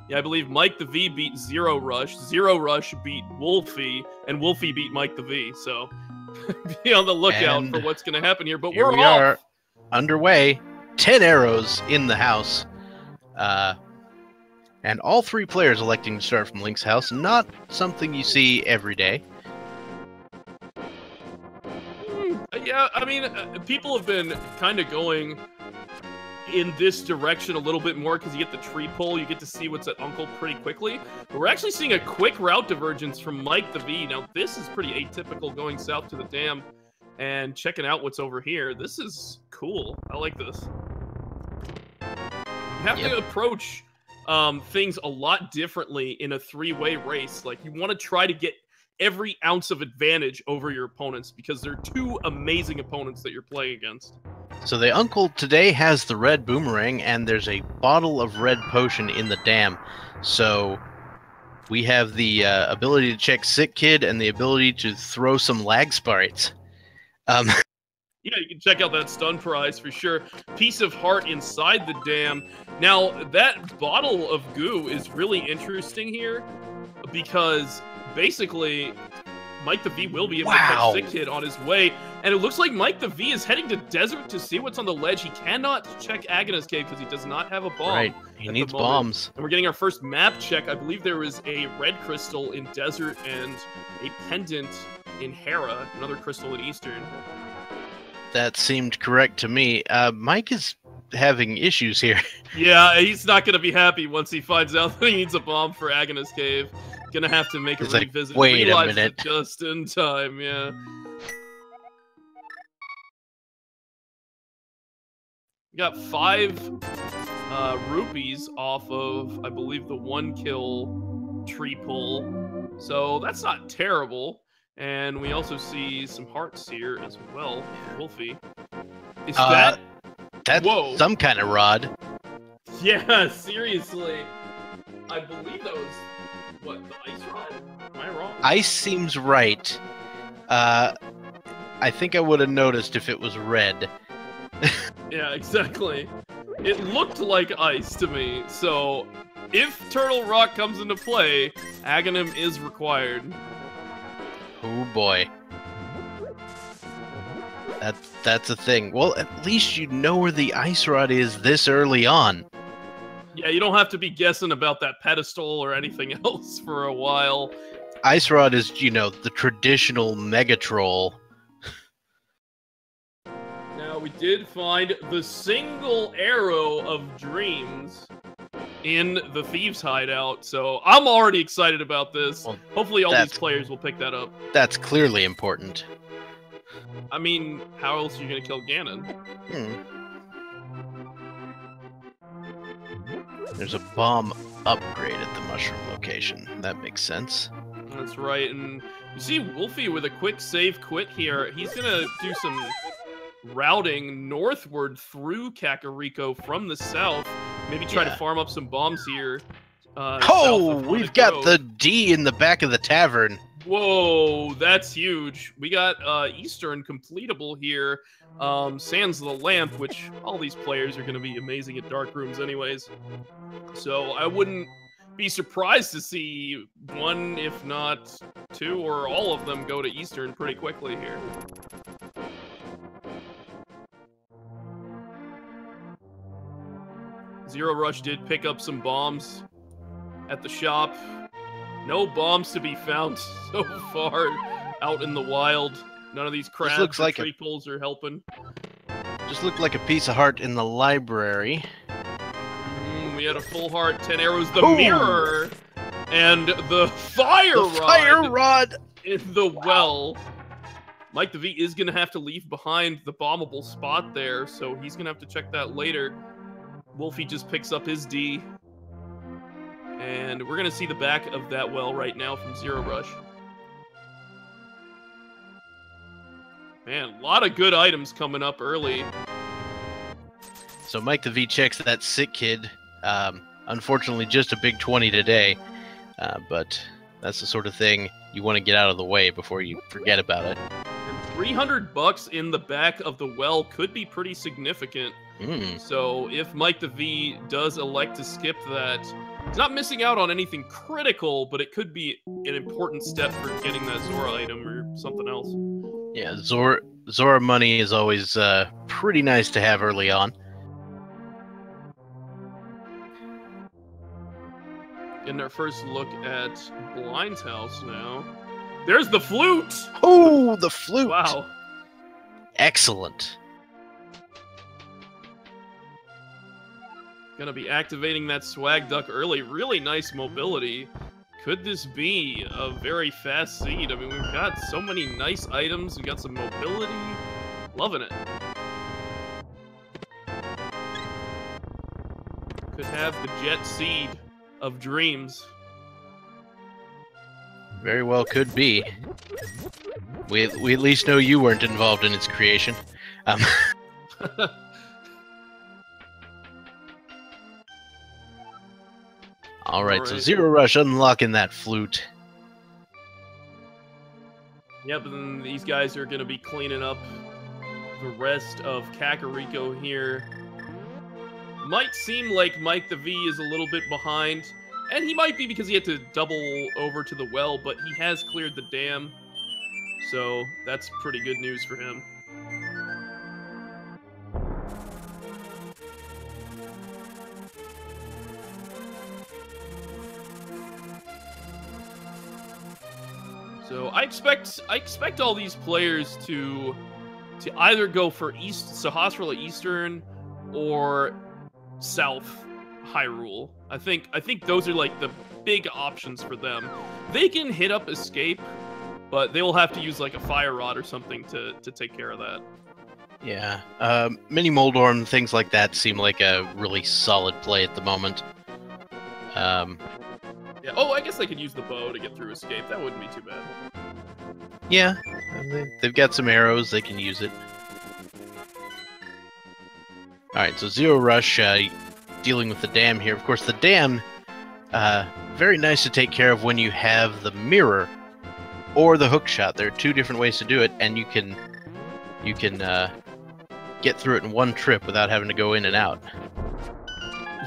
Yeah, I believe Mike the V beat zer0rush, zer0rush beat Wulfy, and Wulfy beat Mike the V. So be on the lookout for what's going to happen here. But here we're we off. are underway. 10 arrows in the house. And all 3 players electing to start from Link's house. Not something you see every day. Yeah, I mean, people have been kind of going in this direction a little bit more because you get the tree pull, you get to see what's at Uncle pretty quickly. But we're actually seeing a quick route divergence from Mike the V. Now, this is pretty atypical going south to the dam and checking out what's over here. This is cool. I like this. You have to approach things a lot differently in a 3-way race. Like, you want to try to get every ounce of advantage over your opponents because they're 2 amazing opponents that you're playing against. So the uncle today has the red boomerang, and there's a bottle of red potion in the dam. So we have the ability to check Sick Kid and the ability to throw some lag sprites. Yeah, you can check out that stun prize for sure. Piece of heart inside the dam. Now, that bottle of goo is really interesting here because basically Mike the V will be able to catch Sick Kid on his way. And it looks like Mike the V is heading to desert to see what's on the ledge. He cannot check Agnes Cave because he does not have a bomb. Right, he needs bombs. And we're getting our first map check. I believe there is a red crystal in desert and a pendant in Hera, another crystal in eastern. That seemed correct to me. Mike is having issues here. Yeah, he's not going to be happy once he finds out that he needs a bomb for Agnes Cave. Gonna have to make a revisit. Wait a minute. Just in time, yeah. We got 5 rupees off of, I believe, the 1-kill tree pull. So that's not terrible. And we also see some hearts here as well. Wolfie. Is that's some kind of rod. Yeah, seriously. I believe that was, what, the ice rod? Am I wrong? Ice seems right. I think I would have noticed if it was red. Yeah, exactly. It looked like ice to me, so if Turtle Rock comes into play, Aghanim is required. Oh boy. That's a thing. Well, at least you know where the ice rod is this early on. Yeah, you don't have to be guessing about that pedestal or anything else for a while. Ice rod is, you know, the traditional Mega Troll. Now, we did find the single arrow of dreams in the Thieves' Hideout, so I'm already excited about this. Well, hopefully all these players will pick that up. That's clearly important. I mean, how else are you going to kill Ganon? There's a bomb upgrade at the mushroom location. That makes sense. That's right, and you see Wolfie with a quick save quit here. He's going to do some routing northward through Kakariko from the south. Maybe try to farm up some bombs here. We've got the D in the back of the tavern. Whoa, that's huge. We got Eastern completable here. Sans the Lamp, which all these players are going to be amazing at dark rooms anyways. So I wouldn't be surprised to see 1, if not 2, or all of them go to Eastern pretty quickly here. zer0rush did pick up some bombs at the shop. No bombs to be found so far out in the wild. None of these crabs or tree pulls are helping. Just looked like a piece of heart in the library. We had a full heart, 10 arrows, the mirror, and the fire rod in the well. Mike the V is going to have to leave behind the bombable spot there, so he's going to have to check that later. Wolfie just picks up his D. And we're going to see the back of that well right now from zer0rush. Man, a lot of good items coming up early. So Mike the V checks that Sick Kid. Unfortunately, just a big 20 today. But that's the sort of thing you want to get out of the way before you forget about it. And $300 in the back of the well could be pretty significant. So if Mike the V does elect to skip that, he's not missing out on anything critical, but it could be an important step for getting that Zora item or something else. Yeah, Zora money is always pretty nice to have early on. In our first look at Blind's house now. There's the flute! Oh, the flute! Wow. Excellent. Gonna be activating that swag duck early. Really nice mobility. Could this be a very fast seed? I mean, we've got so many nice items. We've got some mobility. Loving it. Could have the jet seed of dreams. Very well could be. We at least know you weren't involved in its creation. All right, so zer0rush unlocking that flute. Yep, and these guys are going to be cleaning up the rest of Kakariko here. Might seem like Mike the V is a little bit behind, and he might be because he had to double over to the well, but he has cleared the dam, so that's pretty good news for him. So I expect all these players to either go for Sahasrara Eastern or South Hyrule. I think those are like the big options for them. They can hit up Escape, but they will have to use like a Fire Rod or something to take care of that. Yeah, Mini Moldorm, things like that seem like a really solid play at the moment. Yeah. Oh, I guess they could use the bow to get through Escape. That wouldn't be too bad. Yeah, they've got some arrows. They can use it. All right, so zer0rush dealing with the dam here. Of course, the dam, very nice to take care of when you have the mirror or the hook shot. There are two different ways to do it, and you can get through it in one trip without having to go in and out.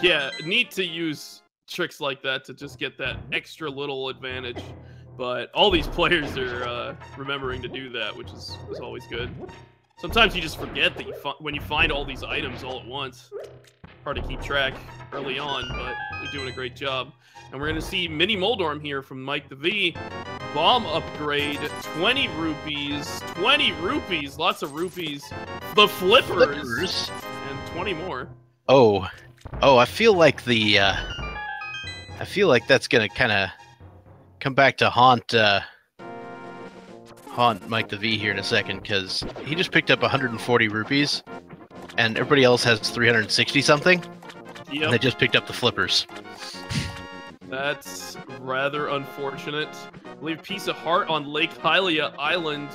Yeah, neat to use tricks like that to just get that extra little advantage, but all these players are remembering to do that, which is always good. Sometimes you just forget that when you find all these items all at once. Hard to keep track early on, but they're doing a great job. And we're going to see Mini Moldorm here from Mike the V. Bomb upgrade, 20 rupees, 20 rupees, lots of rupees. The flippers. And 20 more. Oh, I feel like that's gonna kind of come back to haunt Mike the V here in a second, because he just picked up 140 rupees, and everybody else has 360 something. Yep. And they just picked up the flippers. That's rather unfortunate. I believe Piece of Heart on Lake Hylia Island,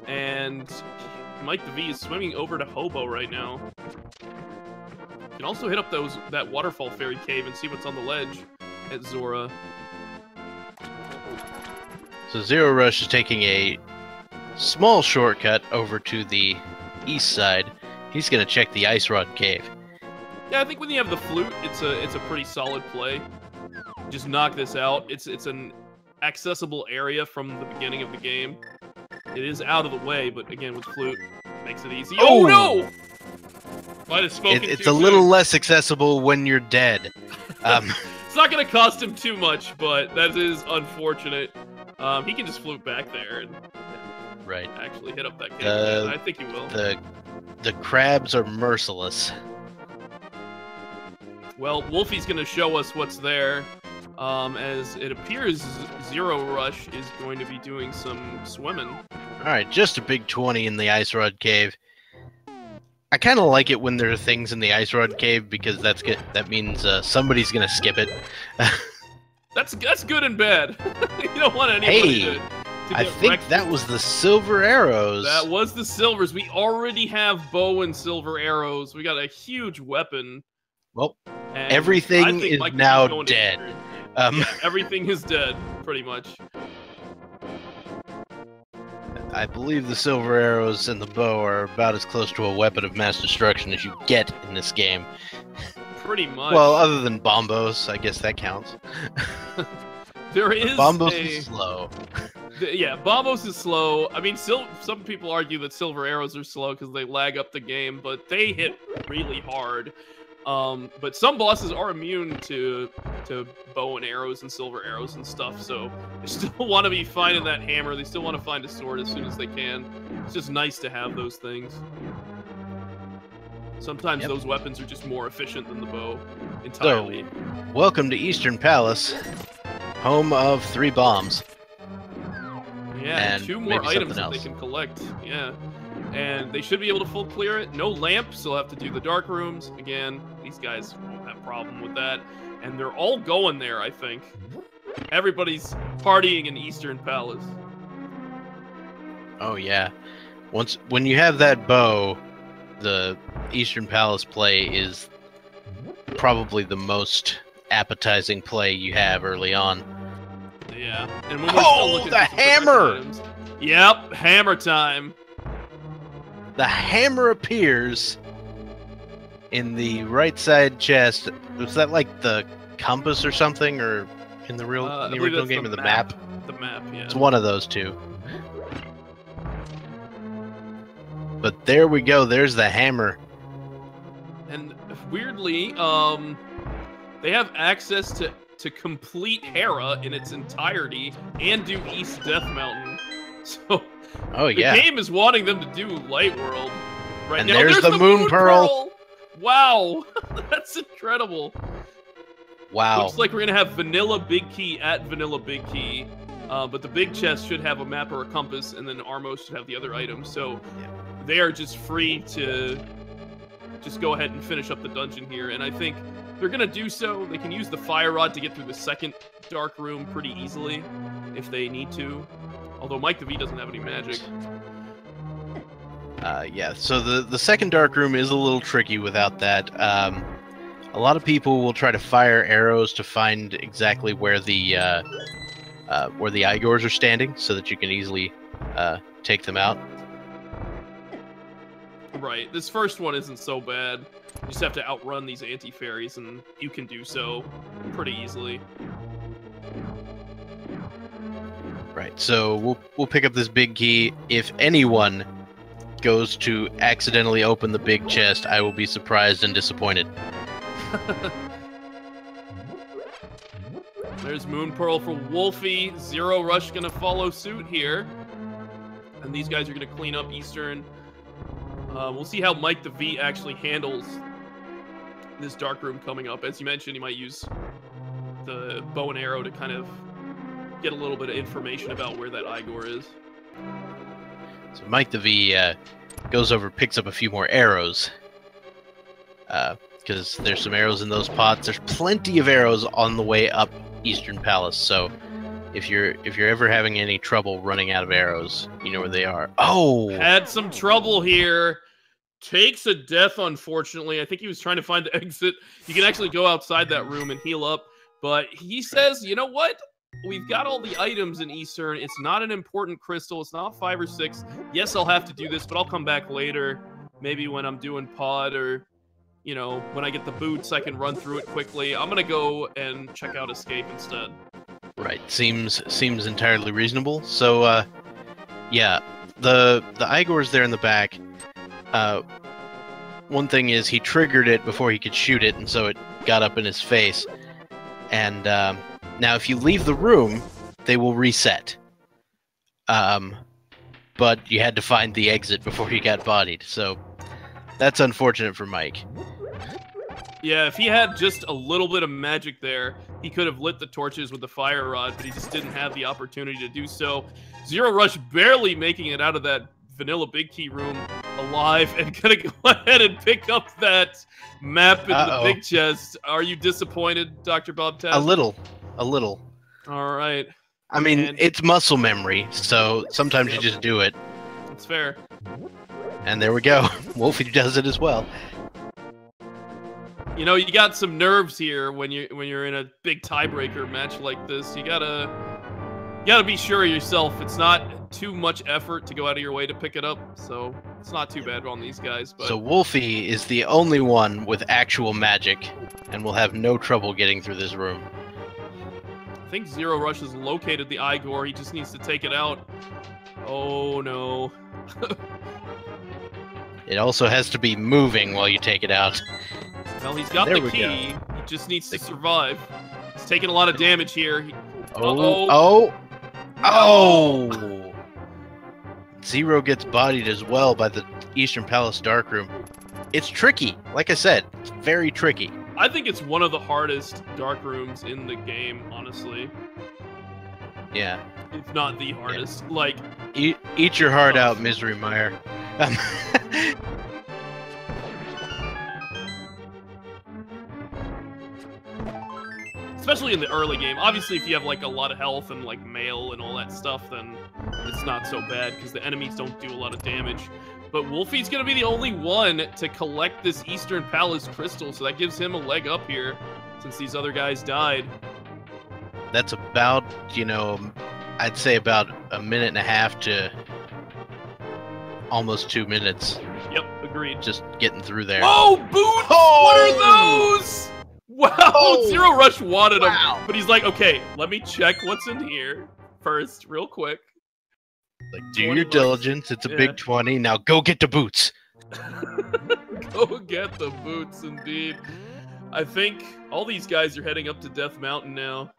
and Mike the V is swimming over to Hobo right now. You can also hit up that Waterfall Fairy Cave and see what's on the ledge at Zora. So zer0rush is taking a small shortcut over to the east side. He's going to check the Ice Rod Cave. Yeah, I think when you have the flute, it's a pretty solid play. Just knock this out. It's an accessible area from the beginning of the game. It is out of the way, but again, with flute, makes it easy. Oh no! Might have spoken too It's a soon. little less accessible when you're dead. It's not going to cost him too much, but that is unfortunate. He can just flute back there and right. actually hit up that cave. Again. I think he will. The crabs are merciless. Well, Wolfie's going to show us what's there. As it appears zer0rush is going to be doing some swimming. Alright, just a big 20 in the Ice Rod Cave. I kind of like it when there are things in the Ice Rod Cave, because that means somebody's going to skip it. That's good and bad. You don't want anybody to I think that was the silver arrows. That was the silvers. We already have bow and silver arrows. We got a huge weapon. Well, everything is now dead. Yeah, everything is dead, pretty much. I believe the silver arrows and the bow are about as close to a weapon of mass destruction as you get in this game. Pretty much. Well, other than bombos, I guess that counts. There is bombos is slow. Yeah, bombos is slow. I mean, some people argue that silver arrows are slow because they lag up the game, but they hit really hard. But some bosses are immune to bow and arrows and silver arrows and stuff, so they still want to be finding that hammer. They still want to find a sword as soon as they can. It's just nice to have those things. Sometimes those weapons are just more efficient than the bow entirely. So, welcome to Eastern Palace, home of 3 bombs. Yeah, and 2 more items that they can collect. Yeah. And they should be able to full clear it. No lamps, so they'll have to do the dark rooms. Again, these guys won't have a problem with that. And they're all going there, I think. Everybody's partying in Eastern Palace. Oh, yeah. When you have that bow, the Eastern Palace play is probably the most appetizing play you have early on. Yeah. And when we're still looking the hammer! Items, yep, hammer time. The hammer appears in the right side chest. Was that like the compass or something, or in the original game, in the map? The map, yeah. It's one of those two. But there we go. There's the hammer. And weirdly, they have access to complete Hera in its entirety and do East Death Mountain. So the game is wanting them to do Light World right and now. There's the Moon Pearl. Wow, that's incredible. Wow. Looks like we're gonna have Vanilla Big Key at Vanilla Big Key, but the big chest should have a map or a compass, and then Armos should have the other items. So they are just free to just go ahead and finish up the dungeon here, and I think they're gonna do so. They can use the fire rod to get through the second dark room pretty easily if they need to. Although Mike the V doesn't have any magic. Yeah, so the second dark room is a little tricky without that. A lot of people will try to fire arrows to find exactly where the Igors are standing, so that you can easily take them out. Right. This first one isn't so bad. You just have to outrun these anti-fairies, and you can do so pretty easily. Right. So we'll pick up this big key. If anyone goes to accidentally open the big chest, I will be surprised and disappointed. There's Moon Pearl for Wulfy. zer0rush gonna follow suit here. And these guys are gonna clean up Eastern. We'll see how Mike the V actually handles this dark room coming up. As you mentioned, he might use the bow and arrow to kind of get a little bit of information about where that Igor is. So Mike the V goes over, picks up a few more arrows. Because there's some arrows in those pots. There's plenty of arrows on the way up Eastern Palace, so if you're ever having any trouble running out of arrows, you know where they are. Oh! Had some trouble here. Takes a death, unfortunately. I think he was trying to find the exit. You can actually go outside that room and heal up, but he says, you know what? We've got all the items in Eastern. It's not an important crystal. It's not 5 or 6. Yes, I'll have to do this, but I'll come back later. Maybe when I'm doing pod, or, you know, when I get the boots, I can run through it quickly. I'm going to go and check out Escape instead. Right. Seems entirely reasonable. So, yeah, the Igor's there in the back. One thing is he triggered it before he could shoot it, and so it got up in his face. And now if you leave the room, they will reset. But you had to find the exit before you got bodied, so that's unfortunate for Mike. Yeah, if he had just a little bit of magic there, he could have lit the torches with the fire rod, but he just didn't have the opportunity to do so. zer0rush barely making it out of that Vanilla Big Key room alive, and gonna go ahead and pick up that map in the big chest. Are you disappointed, Dr. Bob Taz? A little. All right. I mean, it's muscle memory, so sometimes you just do it. That's fair. And there we go. Wulfy does it as well. You know, you got some nerves here when you're in a big tiebreaker match like this. You gotta be sure of yourself. It's not too much effort to go out of your way to pick it up, so it's not too bad on these guys. But So Wulfy is the only one with actual magic, and will have no trouble getting through this room. I think zer0rush has located the Igor. He just needs to take it out. Oh no. It also has to be moving while you take it out. Well, he's got the key. He just needs to survive. He's taking a lot of damage here. Oh! Zero gets bodied as well by the Eastern Palace Dark Room. It's tricky. Like I said, it's very tricky. I think it's one of the hardest dark rooms in the game, honestly. Yeah. If not the hardest. Yeah. Like, eat your heart out, Misery Meyer. Especially in the early game. Obviously, if you have like a lot of health and like mail and all that stuff, then it's not so bad because the enemies don't do a lot of damage. But Wulfy's gonna be the only one to collect this Eastern Palace crystal, so that gives him a leg up here since these other guys died. That's about, I'd say about a minute and a half to almost 2 minutes. Yep, agreed. Just getting through there. Oh, boots! Oh! What are those? Wow, oh! zer0rush wanted him, but he's like, okay, let me check what's in here first, real quick. Like, do your diligence. It's a big 20. Now go get the boots. Go get the boots, indeed. I think all these guys are heading up to Death Mountain now.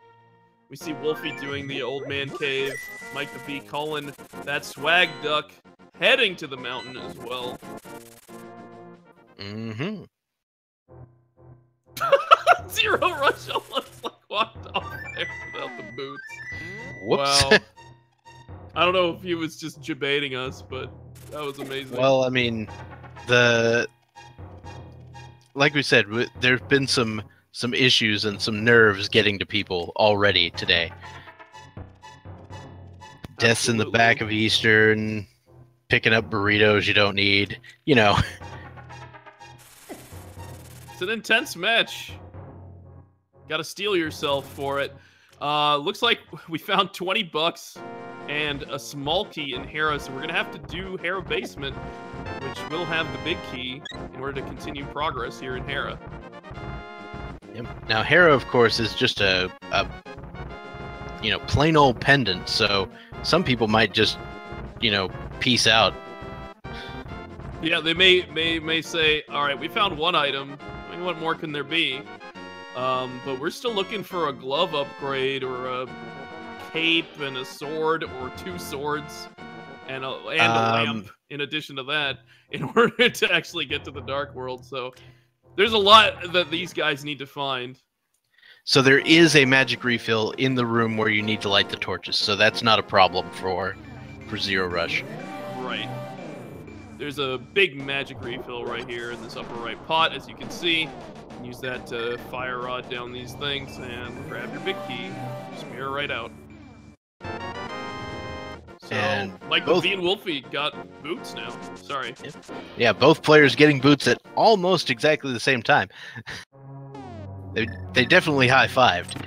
We see Wulfy doing the old man cave. Mike the V calling that swag duck, heading to the mountain as well. Mm-hmm. zer0rush almost like walked off there without the boots. Whoops. Wow. I don't know if he was just debating us, but that was amazing. Well, I mean, like we said, there's been some issues and some nerves getting to people already today. Deaths in the back of Eastern, picking up burritos you don't need, It's an intense match. Gotta steel yourself for it. Looks like we found 20 bucks and a small key in Hera, so we're gonna have to do Hera Basement, which will have the big key in order to continue progress here in Hera. Yep. Now Hera, of course, is just a plain old pendant, so some people might just, peace out. Yeah, they may say, all right, we found one item. I mean, what more can there be? But we're still looking for a glove upgrade or a cape and a sword or 2 swords and a lamp in addition to that in order to actually get to the Dark World. So there's a lot that these guys need to find. So there is a magic refill in the room where you need to light the torches, so that's not a problem for zer0rush. Right. There's a big magic refill right here in this upper right pot, as you can see. Use that to fire rod down these things and grab your big key. Smear right out. So, and Mike the V and Wulfy got boots now. Sorry. Yeah, both players getting boots at almost exactly the same time. They definitely high-fived.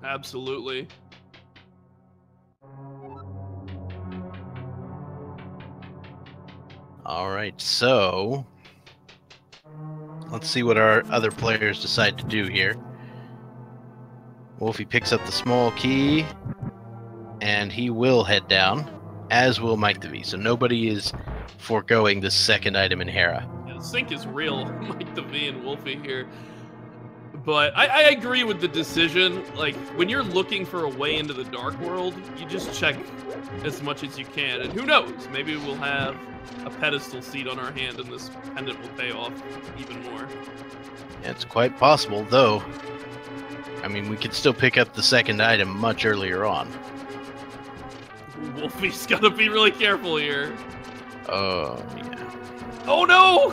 Absolutely. Alright, so let's see what our other players decide to do here. Wulfy picks up the small key, and he will head down, as will Mike the V. So nobody is foregoing the second item in Hera. Yeah, the sync is real, Mike the V and Wulfy here. But I agree with the decision. Like, when you're looking for a way into the Dark World, you just check as much as you can. And who knows, maybe we'll have a pedestal seat on our hand and this pendant will pay off even more. Yeah, it's quite possible, though. I mean, we could still pick up the second item much earlier on. Wulfy's gotta be really careful here. Oh, yeah. Oh, no!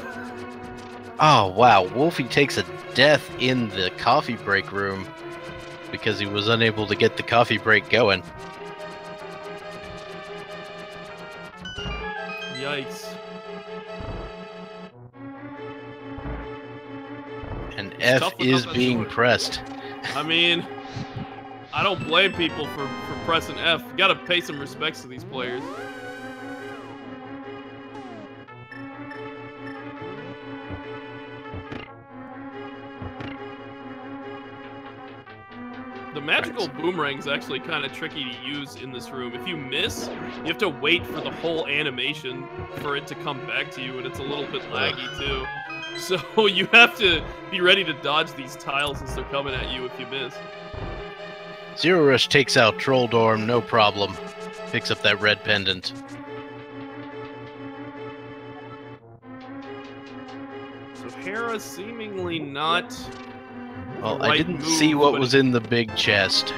Oh, wow. Wulfy takes a death in the coffee break room because he was unable to get the coffee break going. Yikes. And F is being pressed. I mean, I don't blame people for pressing F. You gotta pay some respects to these players. The magical boomerang's actually kind of tricky to use in this room. If you miss, you have to wait for the whole animation for it to come back to you, and it's a little bit laggy too. So you have to be ready to dodge these tiles as they're coming at you if you miss. zer0rush takes out Troll Dorm, no problem. Picks up that red pendant. So Hera seemingly not... Well, right I didn't move, see what was in the big chest.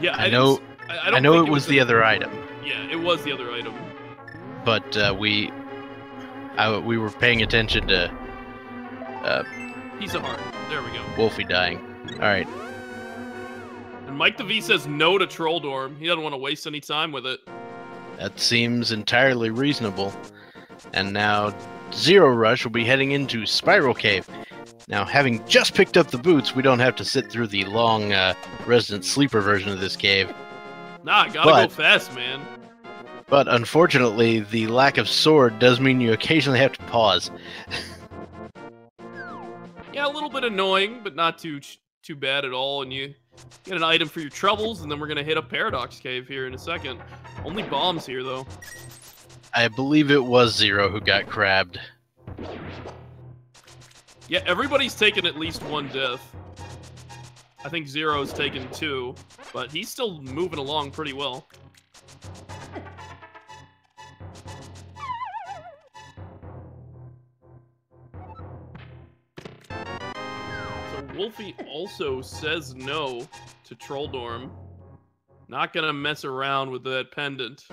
Yeah, I know it was the other item. Yeah, it was the other item. But we were paying attention to Piece of heart. There we go. Wolfie dying. Alright. And Mike the V says no to Troll Dorm. He doesn't want to waste any time with it. That seems entirely reasonable. And now zer0rush will be heading into Spiral Cave. Now, having just picked up the boots, we don't have to sit through the long Resident Sleeper version of this cave. Nah, gotta go fast, man. But unfortunately, the lack of sword does mean you occasionally have to pause. Yeah, a little bit annoying, but not too bad at all. And you get an item for your troubles, and then we're gonna hit a Paradox Cave here in a second. Only bombs here, though. I believe it was Zero who got crabbed. Yeah, everybody's taken at least one death. I think Zero's taken 2, but he's still moving along pretty well. So Wolfie also says no to Troll Dorm. Not gonna mess around with that pendant.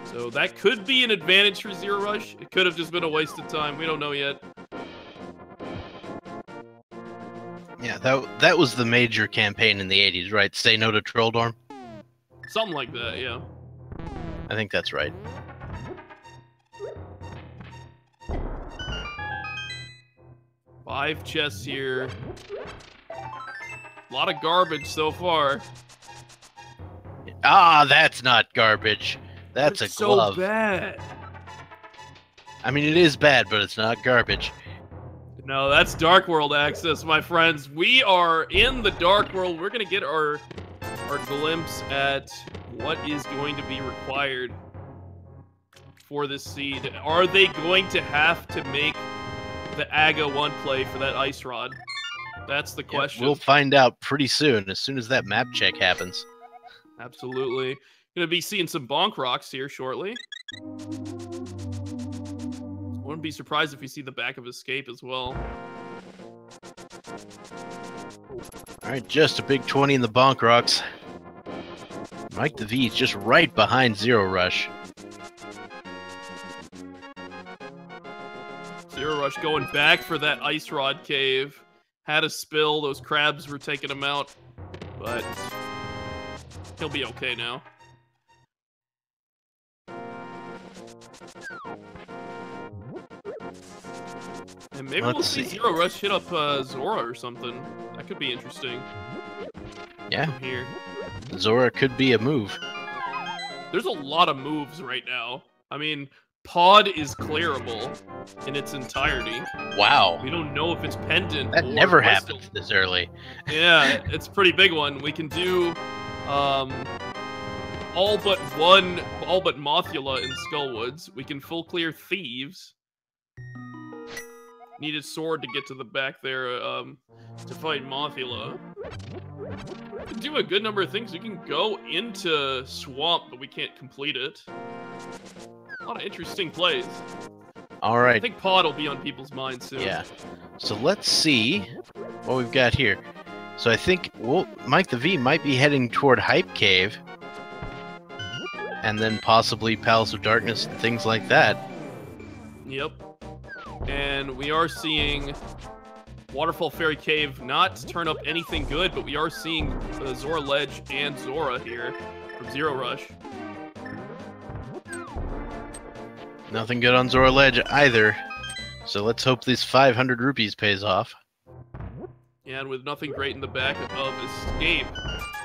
So that could be an advantage for zer0rush. It could have just been a waste of time. We don't know yet. Yeah, that was the major campaign in the 80s, right? Say no to Troll Dorm? Something like that, yeah. I think that's right. Five chests here. A lot of garbage so far. Ah, that's not garbage. That's a glove. So bad. I mean, it is bad, but it's not garbage. No, that's Dark World access, my friends. We are in the Dark World. We're gonna get our glimpse at what is going to be required for this seed. Are they going to have to make the AGA 1 play for that ice rod? That's the question. We'll find out pretty soon as that map check happens. Absolutely. Gonna be seeing some bonk rocks here shortly. Wouldn't be surprised if you see the back of Escape as well. Alright, just a big 20 in the bonk rocks. Mike the V is just right behind zer0rush. zer0rush going back for that ice rod cave. Had a spill, those crabs were taking him out. But he'll be okay now. And maybe we'll see zer0rush hit up Zora or something. That could be interesting. Yeah. From here. Zora could be a move. There's a lot of moves right now. I mean, Pod is clearable in its entirety. Wow. We don't know if it's pendant. That or never crystal. happened this early. Yeah, it's a pretty big one. We can do all but Mothula in Skullwoods. We can full clear Thieves. Needed sword to get to the back there to fight Mothula. We can do a good number of things. We can go into Swamp, but we can't complete it. A lot of interesting plays. All right. I think Pod will be on people's minds soon. Yeah. So let's see what we've got here. So I think Mike the V might be heading toward Hype Cave. And then possibly Palace of Darkness and things like that. Yep. And we are seeing Waterfall Fairy Cave not turn up anything good, but we are seeing Zora Ledge and Zora here from zer0rush. Nothing good on Zora Ledge either. So let's hope this 500 rupees pays off. And with nothing great in the back of Escape,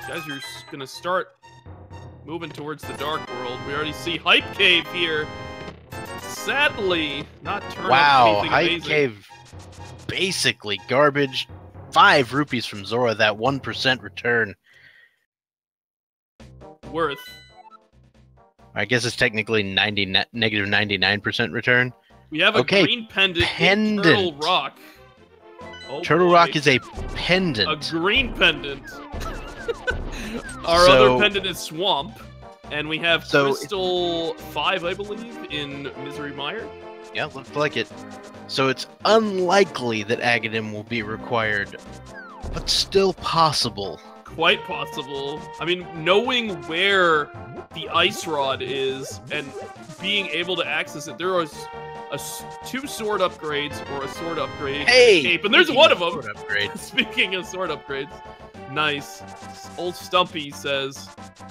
guys, you're gonna start moving towards the Dark World. We already see Hype Cave here. Sadly, not turning out anything amazing. Hype Cave, basically garbage. 5 rupees from Zora, that 1% return. Worth. I guess it's technically negative 99% return. We have a green pendant in Turtle Rock. Oh, Turtle Rock is a pendant. A green pendant. Our other pendant is Swamp. And we have Crystal 5, I believe, in Misery Mire. Yeah, looks like it. So it's unlikely that Agadim will be required, but still possible. Quite possible. I mean, knowing where the Ice Rod is and being able to access it, there are 2 sword upgrades or a sword upgrade. Hey! And there's one of them. Sword upgrade. Speaking of sword upgrades. Nice. Old Stumpy says,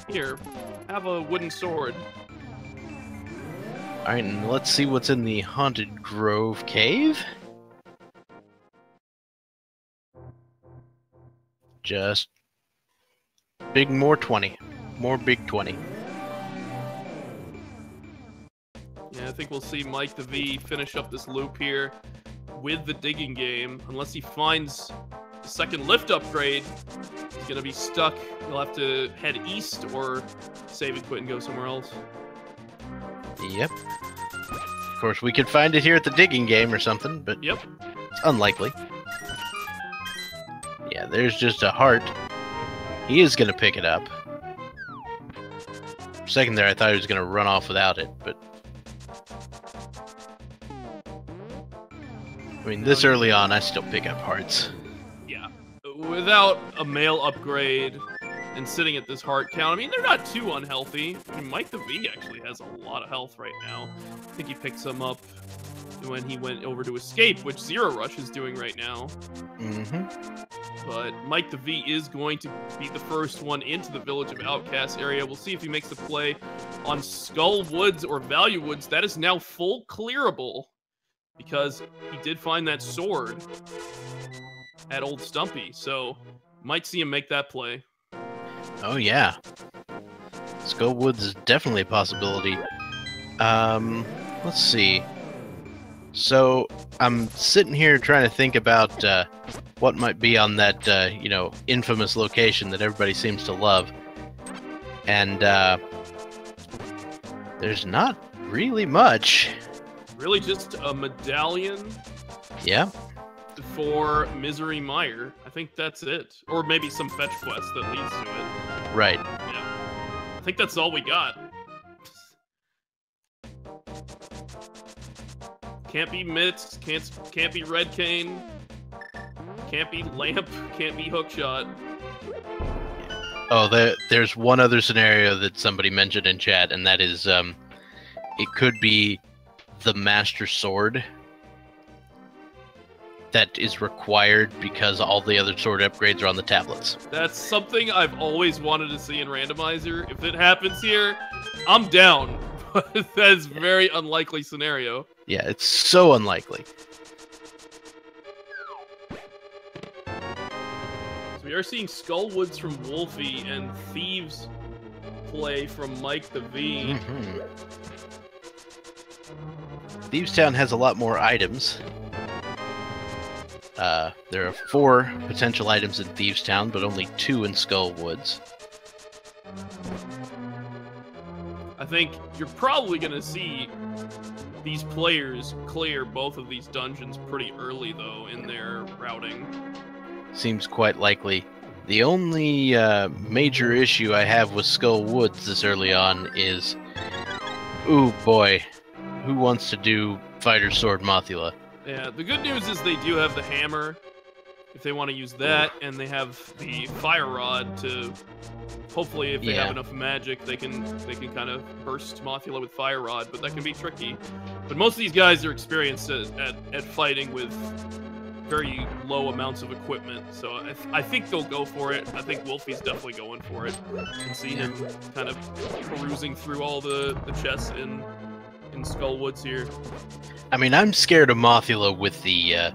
here, have a wooden sword. Alright, and let's see what's in the Haunted Grove Cave. Just more 20. More big 20. Yeah, I think we'll see Mike the V finish up this loop here with the digging game. Unless he finds the second lift upgrade, he's going to be stuck. He'll have to head east or save and quit and go somewhere else. Yep. Of course, we could find it here at the digging game or something, but yep, it's unlikely. Yeah, there's just a heart. He is going to pick it up. For a second there, I thought he was going to run off without it, but... I mean, this early on, I still pick up hearts. Yeah. Without a male upgrade and sitting at this heart count, I mean, they're not too unhealthy. I mean, Mike the V actually has a lot of health right now. I think he picked some up when he went over to Escape, which zer0rush is doing right now. But Mike the V is going to be the first one into the Village of Outcasts area. We'll see if he makes the play on Skull Woods or Value Woods. That is now full clearable because he did find that sword at Old Stumpy. So might see him make that play. Oh, yeah. Skull Woods is definitely a possibility. Let's see. So, I'm sitting here trying to think about what might be on that, you know, infamous location that everybody seems to love. And, there's not really much. Really just a medallion? Yeah. For Misery Mire. I think that's it. Or maybe some fetch quest that leads to it. Right. Yeah. I think that's all we got. Can't be Mitts, can't be Red Cane, can't be Lamp, can't be Hookshot. Oh, there's one other scenario that somebody mentioned in chat, and that is, it could be the Master Sword that is required because all the other sword upgrades are on the tablets. That's something I've always wanted to see in Randomizer. If it happens here, I'm down. But that is a very unlikely scenario. Yeah, it's so unlikely. So we are seeing Skull Woods from Wulfy and Thieves play from Mike the V. Thieves Town has a lot more items. There are 4 potential items in Thieves Town, but only 2 in Skull Woods. I think you're probably going to see these players clear both of these dungeons pretty early, though, in their routing. Seems quite likely. The only major issue I have with Skull Woods this early on is... ooh, boy. Who wants to do Fighter Sword Mothula? Yeah, the good news is they do have the hammer, if they want to use that, and they have the fire rod to... hopefully, if they have enough magic, they can kind of burst Mothula with fire rod, but that can be tricky. But most of these guys are experienced at fighting with very low amounts of equipment, so I think they'll go for it. I think Wulfy's definitely going for it. You can see him kind of perusing through all the chests in Skull Woods here. I mean, I'm scared of Mothula with the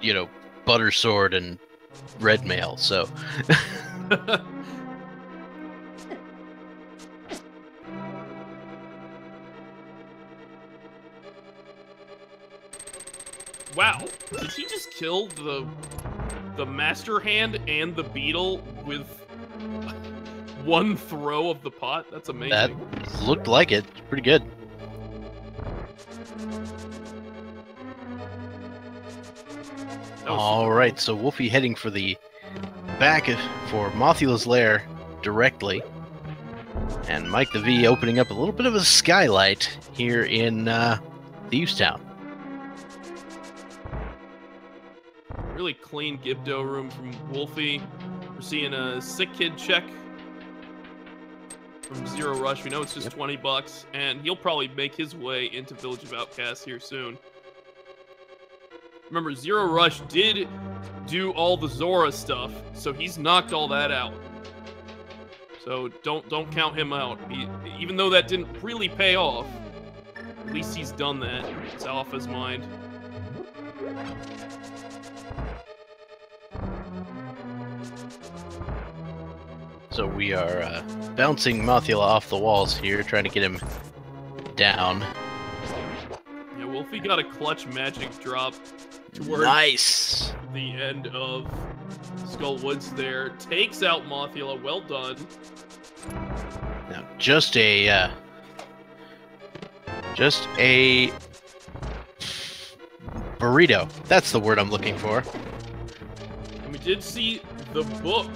you know, butter sword and red mail. So. Wow, did he just kill the master hand and the beetle with one throw of the pot? That's amazing. That looked like it. It's pretty good. All right, so Wolfie heading for the back for Mothula's lair directly, and Mike the V opening up a little bit of a skylight here in Thieves Town. Really clean Gibdo room from Wulfy. We're seeing a sick kid check from zer0rush. We know it's just $20, and he'll probably make his way into Village of Outcasts here soon. Remember, zer0rush did do all the Zora stuff, so he's knocked all that out. So don't count him out. Even though that didn't really pay off, at least he's done that. It's off his mind. So we are bouncing Mothula off the walls here, trying to get him down. Yeah, Wulfy got a clutch magic drop towards the end of Skull Woods there. Takes out Mothula. Well done. Now, just a burrito. That's the word I'm looking for. And we did see the book,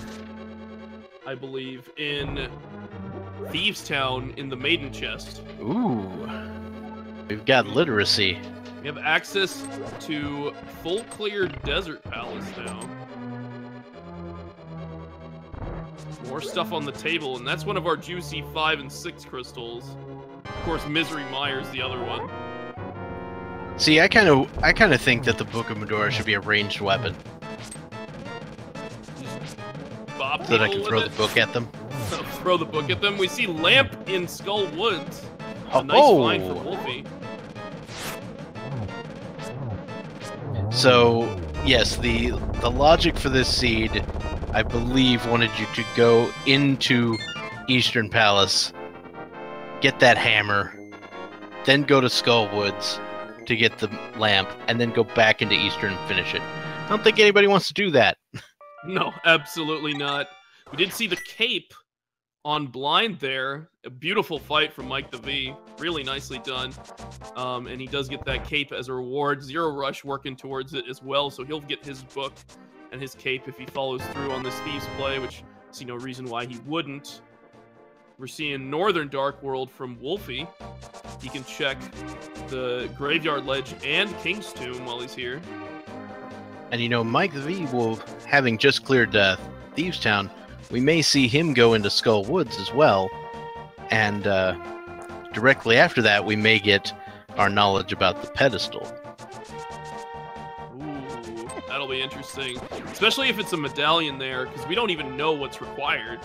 I believe, in Thieves Town in the Maiden Chest. Ooh. We've got literacy. We have access to full clear Desert Palace now. More stuff on the table, and that's one of our juicy 5 and 6 crystals. Of course, Misery Mire's the other one. See, I kind of think that the Book of Medora should be a ranged weapon. So that I can throw the book at them. Throw the book at them. We see Lamp in Skull Woods. A nice find for Wulfy. So, yes, the logic for this seed, I believe, wanted you to go into Eastern Palace, get that hammer, then go to Skull Woods to get the lamp, and then go back into Eastern and finish it. I don't think anybody wants to do that. No, absolutely not. We did see the cape on blind there. A beautiful fight from Mike the V. Really nicely done. And he does get that cape as a reward. zer0rush working towards it as well, so he'll get his book and his cape if he follows through on this Thieves play, which I see no reason why he wouldn't. We're seeing Northern Dark World from Wulfy. He can check the Graveyard Ledge and King's Tomb while he's here. And you know, Mike the V will, having just cleared Thieves Town, we may see him go into Skull Woods as well. And directly after that, we may get our knowledge about the pedestal. Ooh, that'll be interesting. Especially if it's a medallion there, because we don't even know what's required.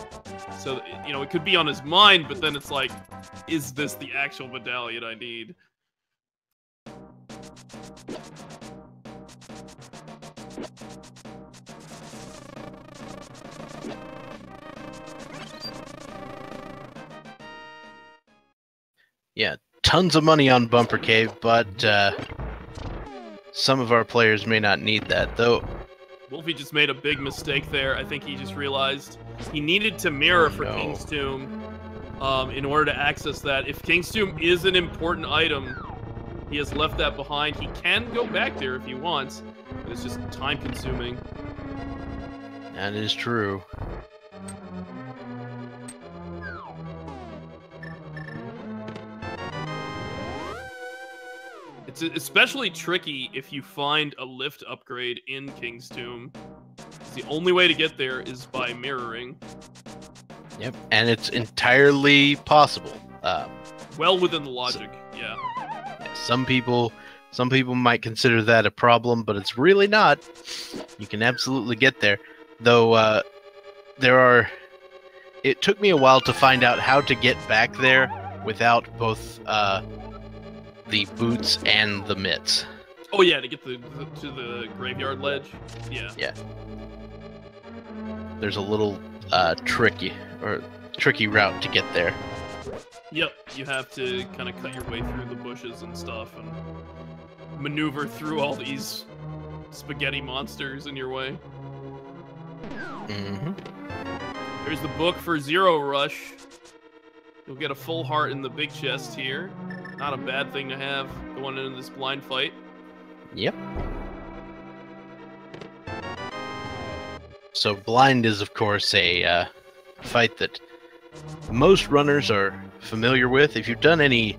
So, you know, it could be on his mind, but then it's like, is this the actual medallion I need? Yeah, tons of money on Bumper Cave, but some of our players may not need that, though. Wulfy just made a big mistake there. I think he just realized he needed to mirror for King's Tomb in order to access that. If King's Tomb is an important item, he has left that behind. He can go back there if he wants, but it's just time-consuming. That is true. It's especially tricky if you find a lift upgrade in King's Tomb. The only way to get there is by mirroring. Yep, and it's entirely possible. Well within the logic, yeah. Some people might consider that a problem, but it's really not. You can absolutely get there. Though it took me a while to find out how to get back there without both the boots and the mitts. Oh yeah, to get to the graveyard ledge. Yeah. Yeah. There's a little tricky route to get there. Yep, you have to kind of cut your way through the bushes and stuff and maneuver through all these spaghetti monsters in your way. Mm-hmm. There's the book for zer0rush. You'll get a full heart in the big chest here. Not a bad thing to have going into this blind fight. Yep. So blind is, of course, a fight that most runners are familiar with. If you've done any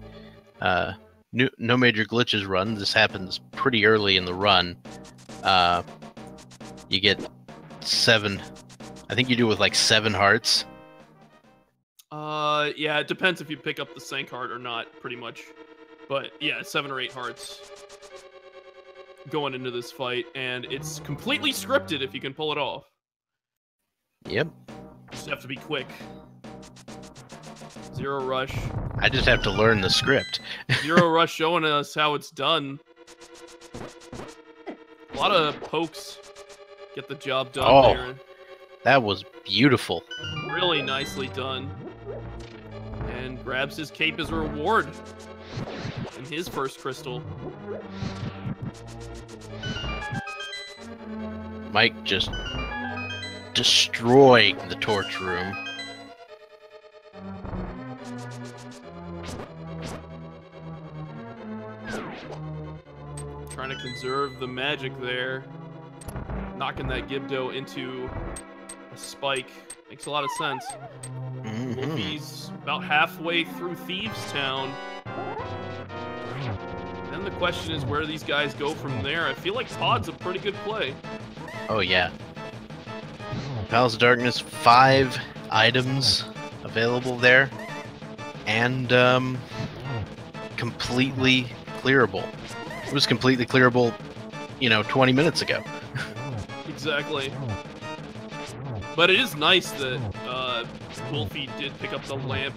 no major glitches run, this happens pretty early in the run. You get 7. I think you do with like 7 hearts. Yeah, it depends if you pick up the sank heart or not, pretty much. But yeah, 7 or 8 hearts going into this fight, and it's completely scripted if you can pull it off. Yep. Just have to be quick. zer0rush. I just have to learn the script. zer0rush showing us how it's done. A lot of pokes get the job done there. That was beautiful. Really nicely done. And grabs his cape as a reward. And his first crystal. Mike just destroying the torch room. Trying to conserve the magic there. Knocking that Gibdo into a spike. Makes a lot of sense. Mm-hmm. Wulfy's about halfway through Thieves Town. Then the question is where these guys go from there. I feel like Pod's a pretty good play. Oh yeah. Palace of Darkness, 5 items available there, and completely clearable. It was completely clearable, 20 minutes ago. Exactly. But it is nice that Wulfy did pick up the lamp.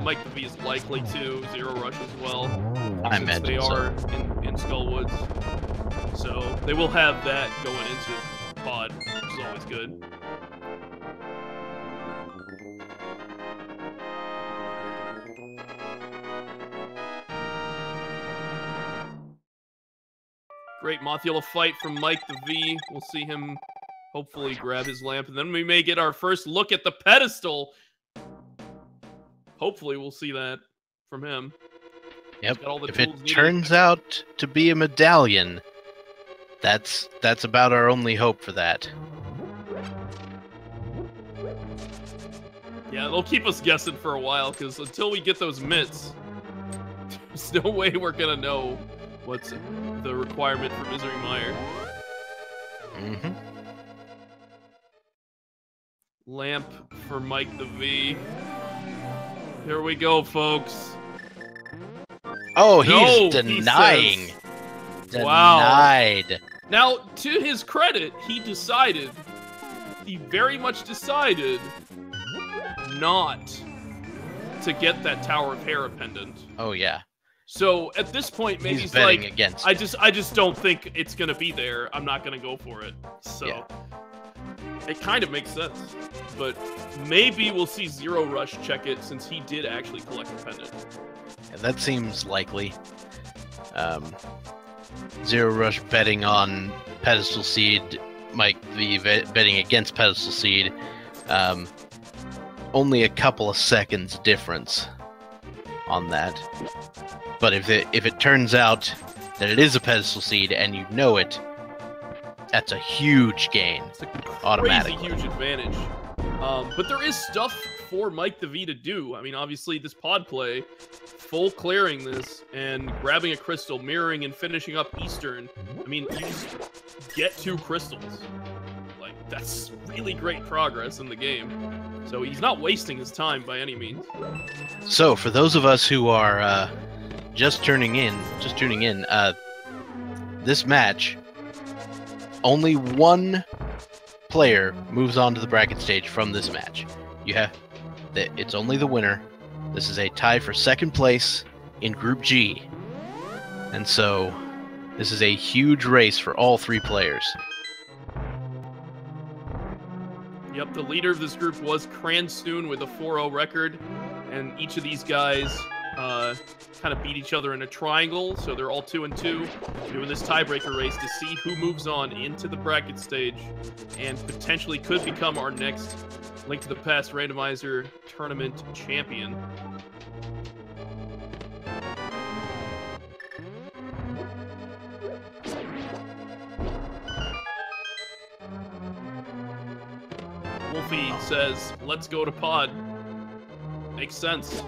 Mike the V is likely to, zer0rush as well. I since imagine they are in Skullwoods. So they will have that going into Pod, which is always good. Great Mothula fight from Mike the V. We'll see him hopefully grab his lamp, and then we may get our first look at the pedestal. Hopefully we'll see that from him. Yep. If it turns out to be a medallion, that's about our only hope for that. Yeah, they'll keep us guessing for a while, because until we get those mitts, there's no way we're gonna know what's the requirement for Misery Mire. Mm-hmm. Lamp for Mike the V. Here we go, folks. Oh, he's denying. He says, wow. Denied. Now, to his credit, he very much decided not to get that Tower of Hera pendant. Oh, yeah. So, at this point, maybe he's betting like, against I just don't think it's gonna be there. I'm not gonna go for it. So, yeah. It kind of makes sense. But maybe we'll see zer0rush check it, since he did actually collect the pendant. Yeah, that seems likely. zer0rush betting on Pedestal Seed, Mike the betting against Pedestal Seed. Only a couple of seconds difference on that. But if it turns out that it is a Pedestal Seed and you know it, that's a huge gain. It's a automatically. Crazy huge advantage. But there is stuff for Mike the V to do. I mean, obviously this pod play, full clearing this and grabbing a crystal, mirroring and finishing up Eastern. I mean, you just get 2 crystals. Like, that's really great progress in the game. So he's not wasting his time by any means. So for those of us who are just tuning in, this match, only one player moves on to the bracket stage from this match. It's only the winner. This is a tie for second place in Group G. And so This is a huge race for all 3 players. Yep, the leader of this group was Cranstoon with a 4-0 record, and each of these guys kind of beat each other in a triangle, so they're all 2-2, doing this tiebreaker race to see who moves on into the bracket stage and potentially could become our next Link to the Past Randomizer Tournament champion. Wulfy says, let's go to pod. Makes sense.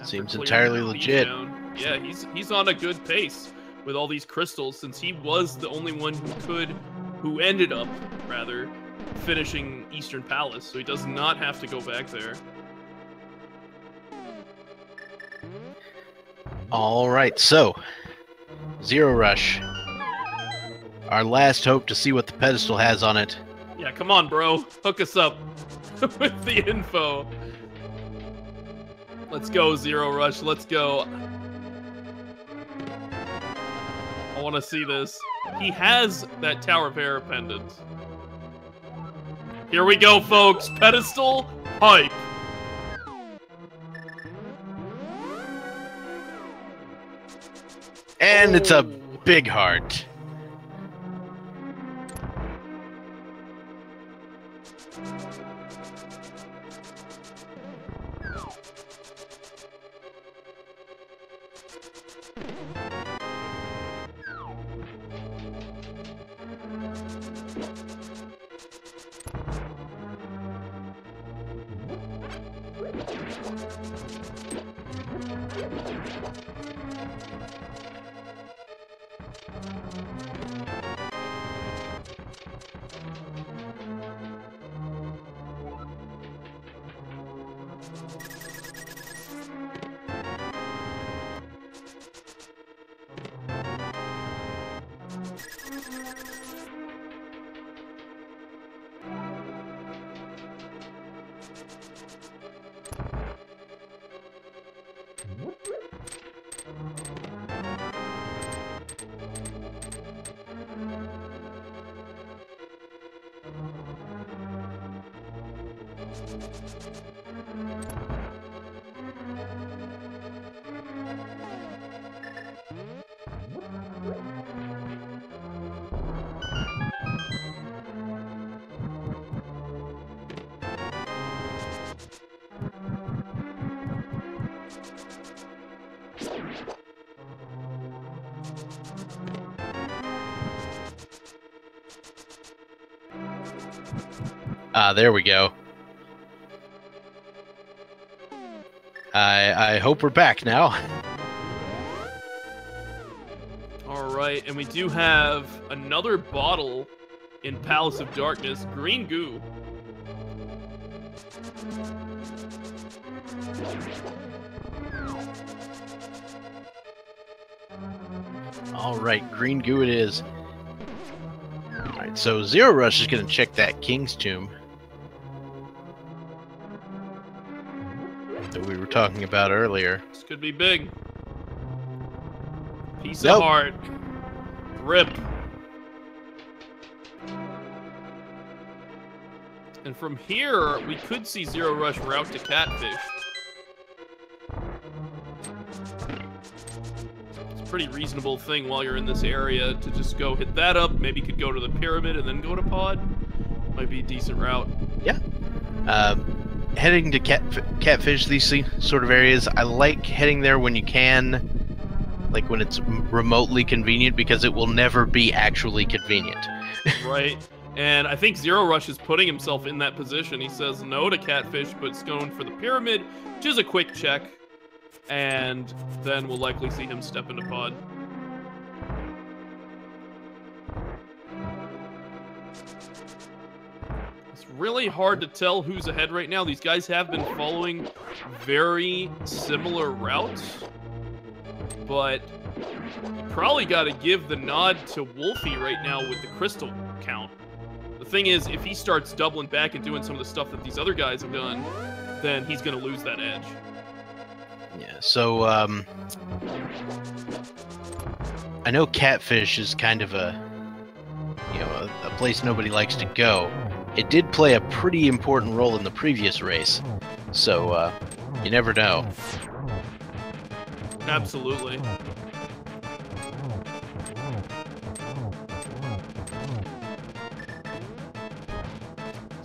Seems entirely legit. Yeah, he's on a good pace with all these crystals, since he was the only one who ended up, rather, finishing Eastern Palace, so he does not have to go back there. Alright, so, zer0rush. Our last hope to see what the pedestal has on it. Yeah, come on, bro. Hook us up with the info. Let's go, zer0rush. Let's go. I want to see this. He has that Tower of Error pendant. Here we go, folks. Pedestal, hype. And it's a big heart. There we go. I hope we're back now. Alright, and we do have another bottle in Palace of Darkness, green goo. Alright, green goo it is. Alright, so zer0rush is going to check that King's Tomb that we were talking about earlier. This could be big. Piece of heart. Rip. And from here, we could see zer0rush route to Catfish. It's a pretty reasonable thing while you're in this area to just go hit that up. Maybe you could go to the pyramid and then go to pod. Might be a decent route. Yeah. Heading to Catfish, these sort of areas, I like heading there when you can, like when it's remotely convenient, because it will never be actually convenient. Right. And I think zer0rush is putting himself in that position. He says no to Catfish, but it's going for the pyramid, which is a quick check. And then we'll likely see him step into pod. It's really hard to tell who's ahead right now. These guys have been following very similar routes, but you probably got to give the nod to Wulfy right now with the crystal count. The thing is, if he starts doubling back and doing some of the stuff that these other guys have done, then he's going to lose that edge. Yeah, so, I know Catfish is kind of a place nobody likes to go. It did play a pretty important role in the previous race, so, you never know. Absolutely.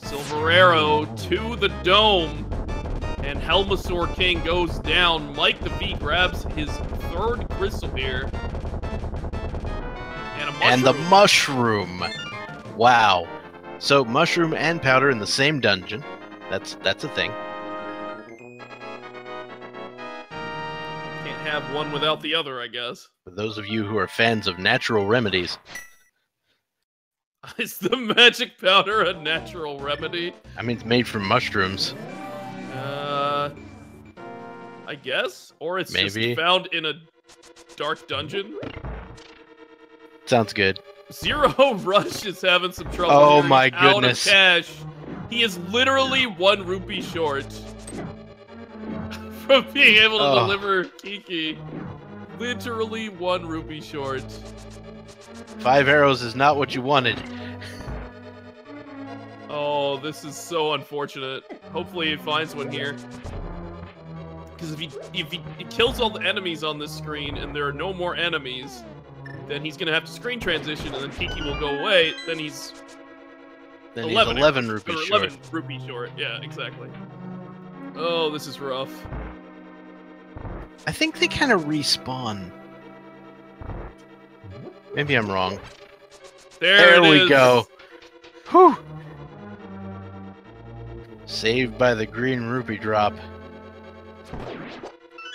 Silverero to the dome. And Helmasaur King goes down. Mike the V grabs his third crystal here. And a mushroom. And the mushroom. Wow. So mushroom and powder in the same dungeon. That's a thing. Can't have one without the other, I guess. For those of you who are fans of natural remedies. Is the magic powder a natural remedy? I mean, it's made from mushrooms. I guess? Or it's Maybe. just found in a dark dungeon? Sounds good. zer0rush is having some trouble. Oh here. my He's out goodness. of cash. He is literally 1 rupee short from being able to deliver Kiki. Literally 1 rupee short. 5 arrows is not what you wanted. Oh, this is so unfortunate. Hopefully he finds one here. Because if he kills all the enemies on this screen and there are no more enemies, then he's going to have to screen transition and then Kiki will go away. Then he's 11 rupees short. 11 rupee short. Yeah, exactly. Oh, this is rough. I think they kind of respawn. Maybe I'm wrong. There we is. go. Whew. Saved by the green rupee drop.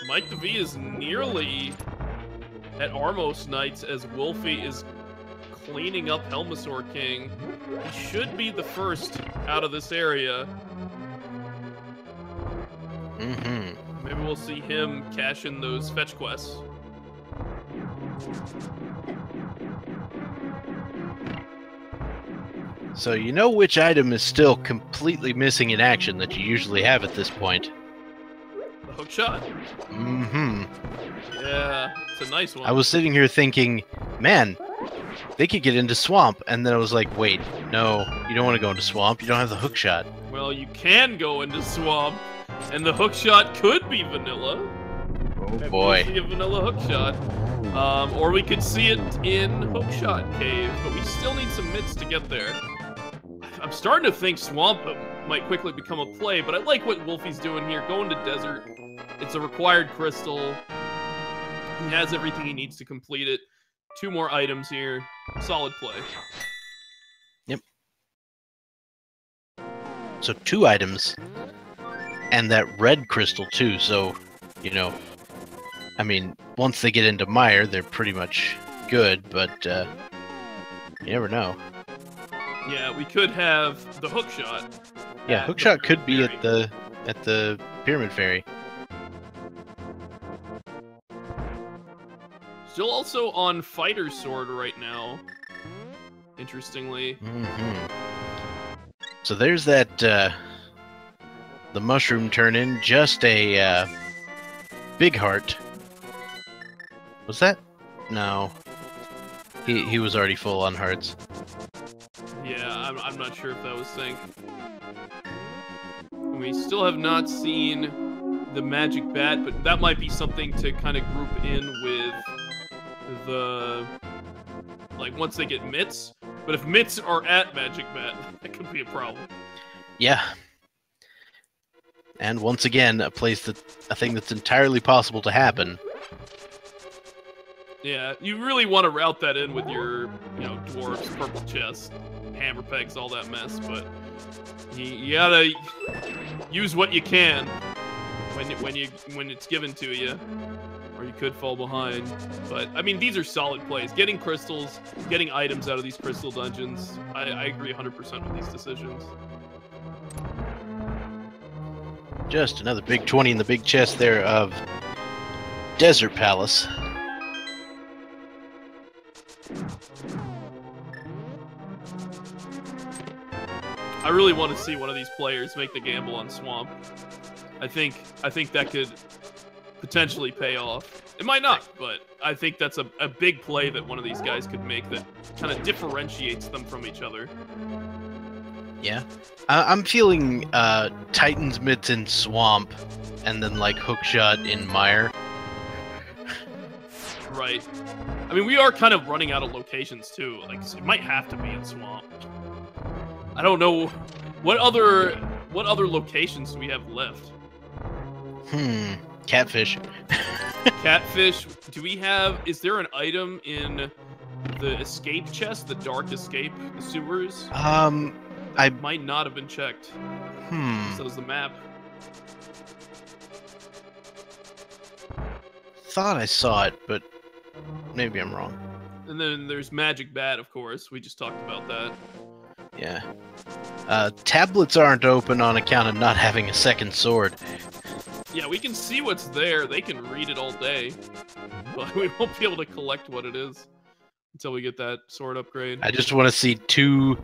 Mike the V is nearly at Armos Knights as Wulfy is cleaning up Helmasaur King. He should be the first out of this area. Mm-hmm. Maybe we'll see him cash in those fetch quests. So you know which item is still completely missing in action that you usually have at this point? The hook shot? Mm-hmm. Yeah, it's a nice one. I was sitting here thinking, man, they could get into Swamp, and then I was like, wait, no, you don't want to go into Swamp, you don't have the hook shot. Well, you can go into Swamp, and the hook shot could be vanilla. Oh Maybe boy. we'll see a vanilla hook shot. Or we could see it in Hookshot Cave, but we still need some mitts to get there. I'm starting to think Swamp might quickly become a play, but I like what Wulfy's doing here. Going to Desert. It's a required crystal. He has everything he needs to complete it. 2 more items here. Solid play. Yep. So 2 items. And that red crystal too, so, you know, I mean, once they get into Mire, they're pretty much good, but you never know. Yeah, we could have the hook shot. Yeah, hookshot could be at the Pyramid Fairy. Still also on Fighter Sword right now. Interestingly. Mm-hmm. So there's that the mushroom turn-in, just a big heart. Was that? No. He was already full on hearts. Yeah, I'm not sure if that was sync. We still have not seen the magic bat, but that might be something to kind of group in with the, like, once they get mitts. But if mitts are at magic bat, that could be a problem. Yeah. And once again, a thing that's entirely possible to happen. Yeah, you really want to route that in with your, dwarves, purple chest, hammer pegs, all that mess, but you gotta use what you can when it's given to you, or you could fall behind. But I mean, these are solid plays. Getting crystals, getting items out of these crystal dungeons. I agree 100% with these decisions. Just another big 20 in the big chest there of Desert Palace. I really want to see one of these players make the gamble on Swamp. I think that could potentially pay off. It might not, but I think that's a big play that one of these guys could make that kind of differentiates them from each other. Yeah. I'm feeling Titan's Mitts in Swamp, and then like Hookshot in Mire. Right. I mean, we are kind of running out of locations too. Like, it might have to be in Swamp. I don't know what other locations do we have left. Catfish. Catfish. Do we have? Is there an item in the escape chest, the dark escape, the sewers? I might not have been checked. So does the map. Thought I saw it, but maybe I'm wrong. And then there's Magic Bat, of course. We just talked about that. Yeah. Tablets aren't open on account of not having a second sword. Yeah, we can see what's there. They can read it all day. But we won't be able to collect what it is until we get that sword upgrade. I just want to see two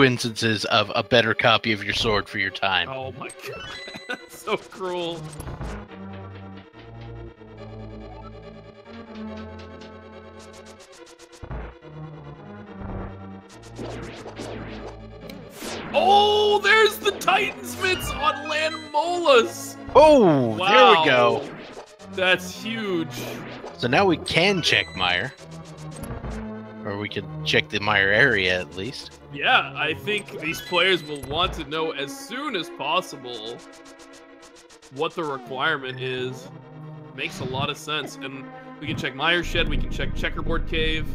instances of a better copy of your sword for your time. Oh my god. That's so cruel. Oh, there's the Titan's Mitts on Landmolas! Oh, wow. There we go. That's huge. So now we can check Mire. Or we can check the Mire area at least. Yeah, I think these players will want to know as soon as possible what the requirement is. Makes a lot of sense. And we can check Mire Shed, we can check Checkerboard Cave.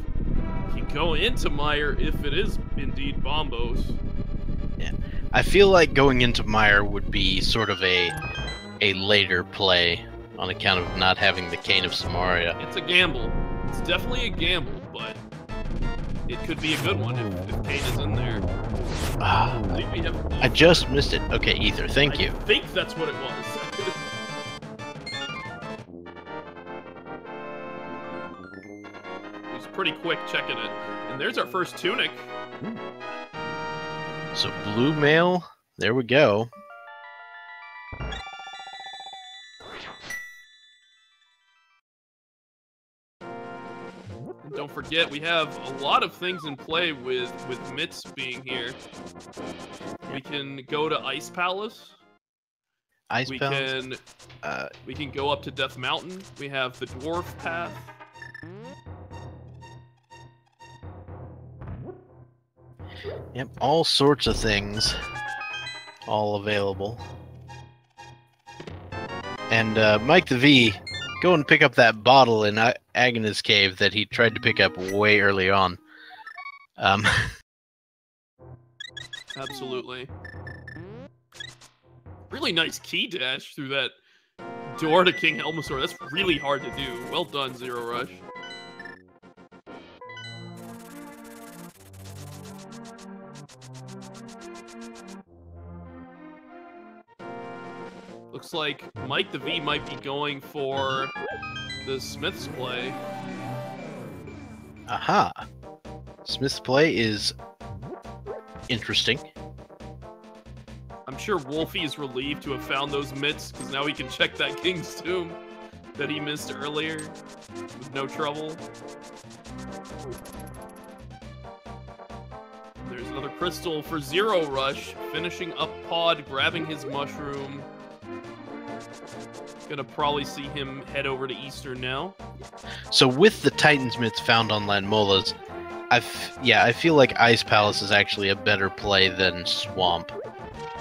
We can go into Mire if it is indeed Bombos. Yeah. I feel like going into Mire would be sort of a later play on account of not having the Cane of Samaria. It's a gamble. It's definitely a gamble, but it could be a good one if Cane is in there. I just missed it. Okay, Ether, thank you. I think that's what it was. He's pretty quick checking it. And there's our first tunic. So blue mail, there we go. And don't forget, we have a lot of things in play with Mitts being here. We can go to Ice Palace. We can go up to Death Mountain. We have the Dwarf Path. Yep, all sorts of things, all available. And Mike the V, go and pick up that bottle in Agnes Cave that he tried to pick up way early on. Absolutely. Really nice key dash through that door to King Helmasaur. That's really hard to do. Well done, zer0rush. Looks like Mike the V might be going for the Smith's play. Aha! Smith's play is interesting. I'm sure Wolfie is relieved to have found those mitts, because now he can check that King's Tomb that he missed earlier with no trouble. There's another crystal for zer0rush, finishing up Pod, grabbing his mushroom. Gonna probably see him head over to Eastern now. So with the Titan's Mitts found on Landmolas, I feel like Ice Palace is actually a better play than Swamp,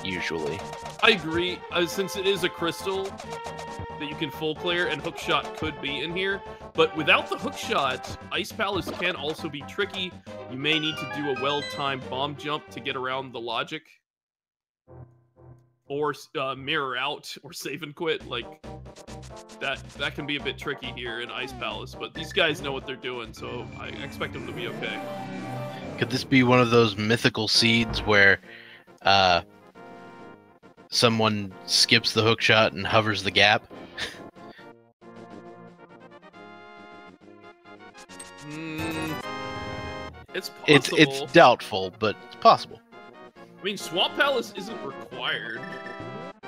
usually. I agree, since it is a crystal that you can full clear, and Hookshot could be in here. But without the Hookshot, Ice Palace can also be tricky. You may need to do a well-timed bomb jump to get around the logic. Or mirror out, or save and quit. Like, that can be a bit tricky here in Ice Palace. But these guys know what they're doing, so I expect them to be okay. Could this be one of those mythical seeds where someone skips the hookshot and hovers the gap? It's possible. It's doubtful, but it's possible. I mean, Swamp Palace isn't required.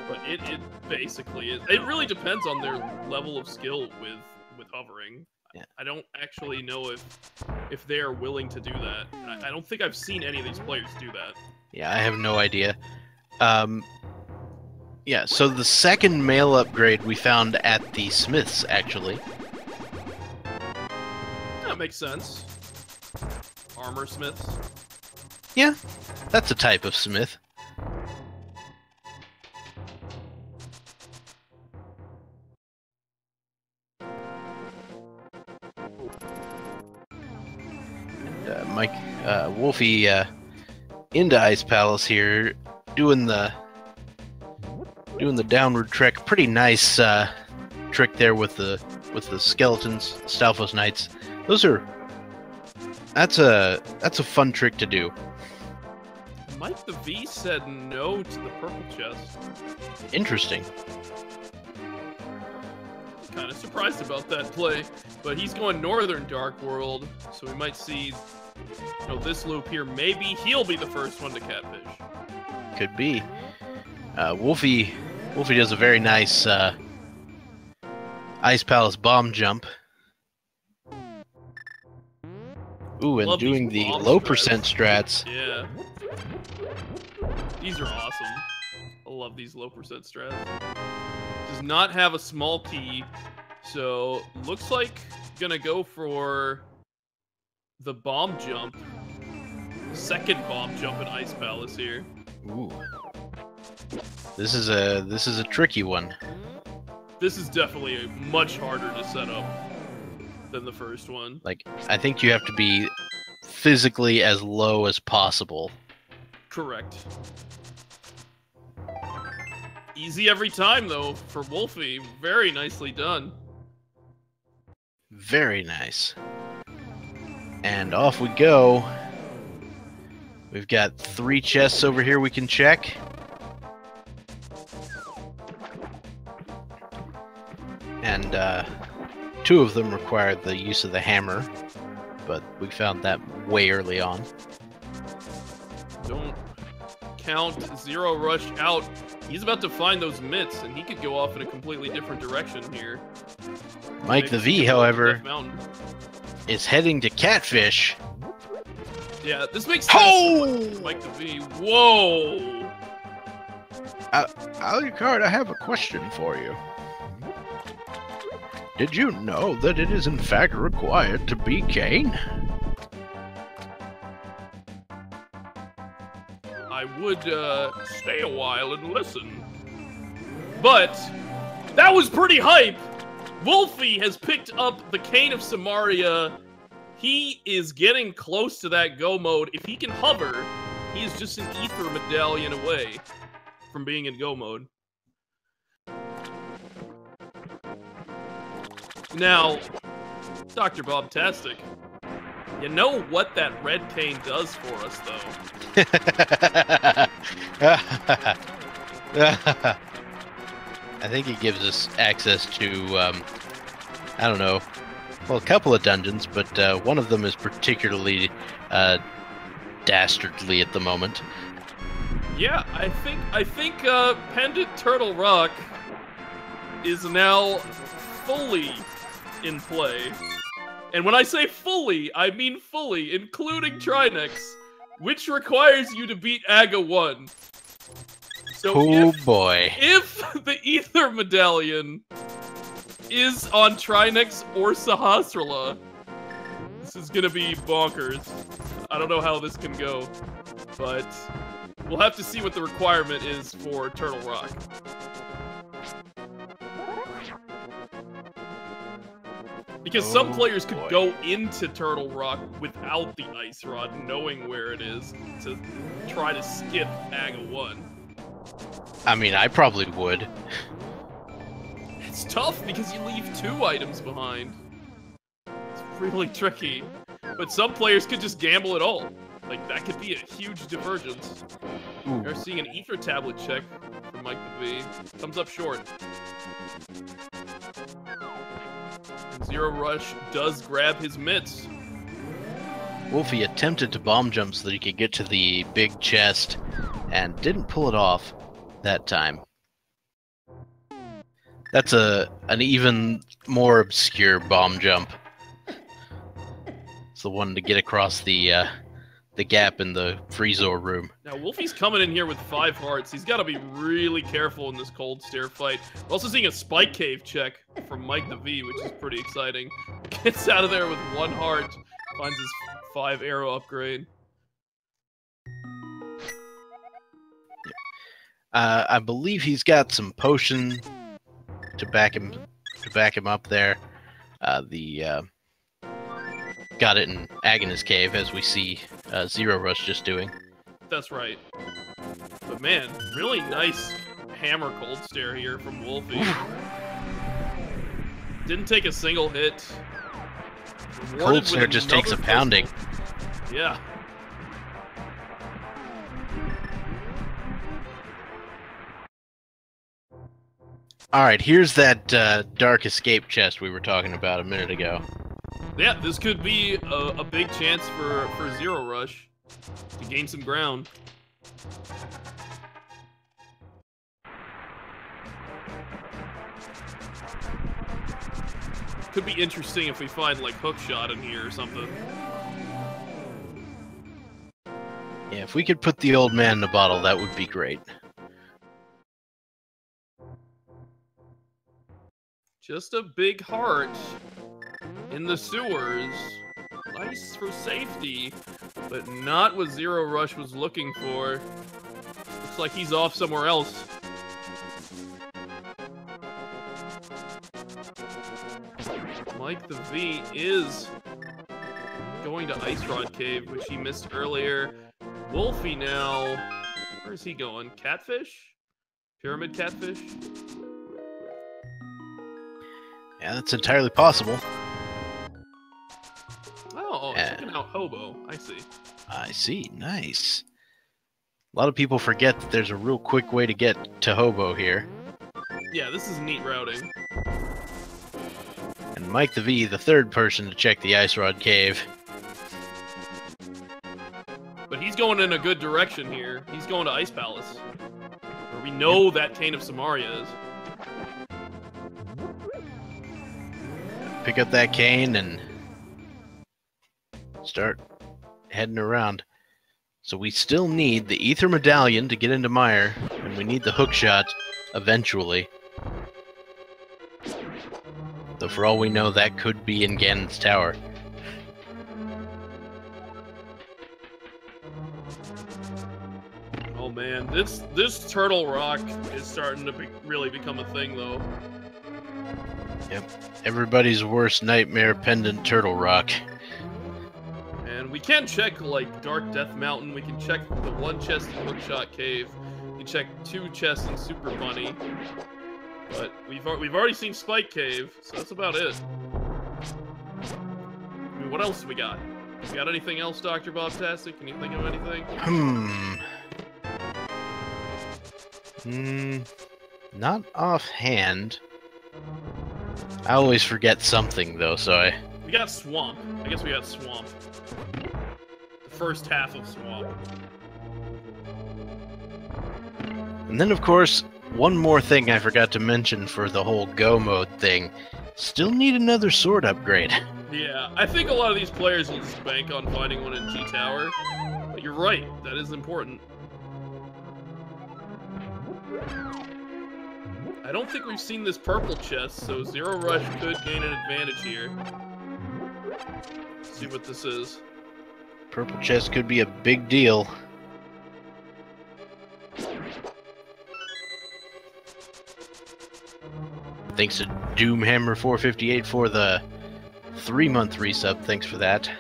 But it basically is. It really depends on their level of skill with hovering. Yeah. I don't actually know if they are willing to do that. I don't think I've seen any of these players do that. Yeah, I have no idea. Yeah, so the second male upgrade we found at the Smiths, actually. That makes sense. Armor smiths. Yeah, that's a type of smith. And Mike, Wolfie, into Ice Palace here, doing the downward trek. Pretty nice trick there with the skeletons, Stalfos Knights. That's a fun trick to do. Mike the V said no to the purple chest. Interesting. Kind of surprised about that play, but he's going Northern Dark World, so we might see, this loop here. Maybe he'll be the first one to catfish. Could be. Wolfie does a very nice Ice Palace bomb jump. Ooh, and doing the low percent strats. Yeah. These are awesome. I love these low percent strats. Does not have a small T, so looks like gonna go for the bomb jump. Second bomb jump in Ice Palace here. Ooh. This is a tricky one. This is definitely much harder to set up than the first one. Like, I think you have to be physically as low as possible. Correct. Easy every time, though, for Wolfie. Very nicely done. Very nice. And off we go. We've got 3 chests over here we can check. And 2 of them require the use of the hammer, but we found that way early on. Don't count zer0rush out. He's about to find those mitts, and he could go off in a completely different direction here. Mike the V, however, is heading to catfish. Yeah, this makes sense. Oh! Mike the V. Whoa! Alucard, I have a question for you. Did you know that it is in fact required to be Kane? I would stay a while and listen. But that was pretty hype. Wolfie has picked up the Cane of Samaria. He is getting close to that go mode. If he can hover, he is just an ether medallion away from being in go mode. Now, Dr. Bobtastic, you know what that red cane does for us, though. I think it gives us access to, I don't know, well, a couple of dungeons, but one of them is particularly dastardly at the moment. Yeah, I think Pendant Turtle Rock is now fully in play. And when I say fully, I mean fully, including Trinex, which requires you to beat Aga 1. So boy. If the Ether Medallion is on Trinex or Sahasrara, this is gonna be bonkers. I don't know how this can go, but we'll have to see what the requirement is for Turtle Rock. Because some players could go into Turtle Rock without the Ice Rod, knowing where it is, to try to skip Aga 1. I mean, I probably would. It's tough because you leave 2 items behind. It's really tricky. But some players could just gamble it all. Like, that could be a huge divergence. Ooh. We're seeing an Ether Tablet check from Mike the V. Comes up short. zer0rush does grab his mitts. Wolfie attempted to bomb jump so that he could get to the big chest and didn't pull it off that time. That's an even more obscure bomb jump. It's the one to get across the gap in the Freezor room. Now, Wolfie's coming in here with 5 hearts. He's got to be really careful in this cold stare fight. We're also seeing a spike cave check from Mike the V, which is pretty exciting. Gets out of there with 1 heart, finds his 5 arrow upgrade. I believe he's got some potion to back him up there. Got it in Agonist Cave, as we see zer0rush just doing. That's right. But man, really nice hammer cold stare here from Wolfie. Didn't take a single hit. Cold stare just takes a pounding. Yeah. Alright, here's that dark escape chest we were talking about a minute ago. Yeah, this could be a big chance for zer0rush to gain some ground. Could be interesting if we find, like, hookshot in here or something. Yeah, if we could put the old man in a bottle, that would be great. Just a big heart in the sewers. Nice for safety, but not what zer0rush was looking for. Looks like he's off somewhere else. Mike the V is going to Ice Rod Cave, which he missed earlier. Wolfie now, where is he going? Catfish? Pyramid Catfish? Yeah, that's entirely possible. Oh, checking out Hobo. I see. I see. Nice. A lot of people forget that there's a real quick way to get to Hobo here. Yeah, this is neat routing. And Mike the V, the third person to check the Ice Rod Cave. But he's going in a good direction here. He's going to Ice Palace, where we know that Cane of Samaria is. Pick up that cane and start heading around. So we still need the Ether Medallion to get into Mire, and we need the hookshot eventually. Though for all we know, that could be in Ganon's Tower. Oh man, this Turtle Rock is starting to really become a thing, though. Yep, everybody's worst nightmare pendant Turtle Rock. And we can check, like, Dark Death Mountain. We can check the 1 chest in Hookshot Cave. We can check 2 chests in Super Bunny. But we've already seen Spike Cave, so that's about it. I mean, what else do we got? We got anything else, Dr. Bobtastic? Can you think of anything? Not offhand. I always forget something, though, so We got Swamp. I guess we got Swamp. The first half of Swamp. And then, of course, one more thing I forgot to mention for the whole Go mode thing. Still need another sword upgrade. Yeah, I think a lot of these players will just bank on finding one in G Tower. But you're right, that is important. I don't think we've seen this purple chest, so zer0rush could gain an advantage here. Let's see what this is. Purple chest could be a big deal. Thanks to Doomhammer458 for the 3-month resub. Thanks for that.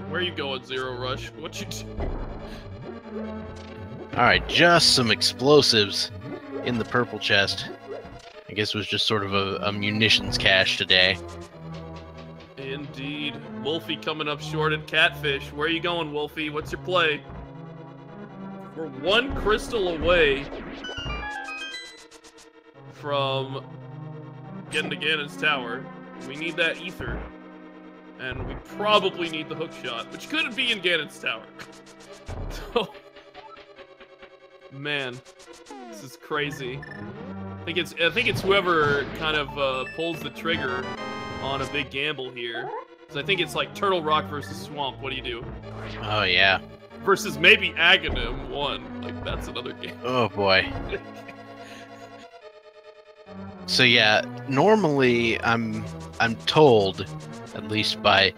Where you going, zer0rush? What you do? Alright, just some explosives in the purple chest. I guess it was just sort of a munitions cache today. Indeed. Wolfie coming up short at Catfish. Where are you going, Wolfie? What's your play? We're 1 crystal away from getting to Ganon's Tower. We need that ether. And we probably need the hookshot, which could be in Ganon's Tower. So, man, this is crazy. I I think it's whoever kind of pulls the trigger on a big gamble here. Because I think it's like Turtle Rock versus Swamp. What do you do? Oh, yeah. Versus maybe Aghanim 1. Like, that's another game. Oh, boy. So, yeah, normally I'm told, at least by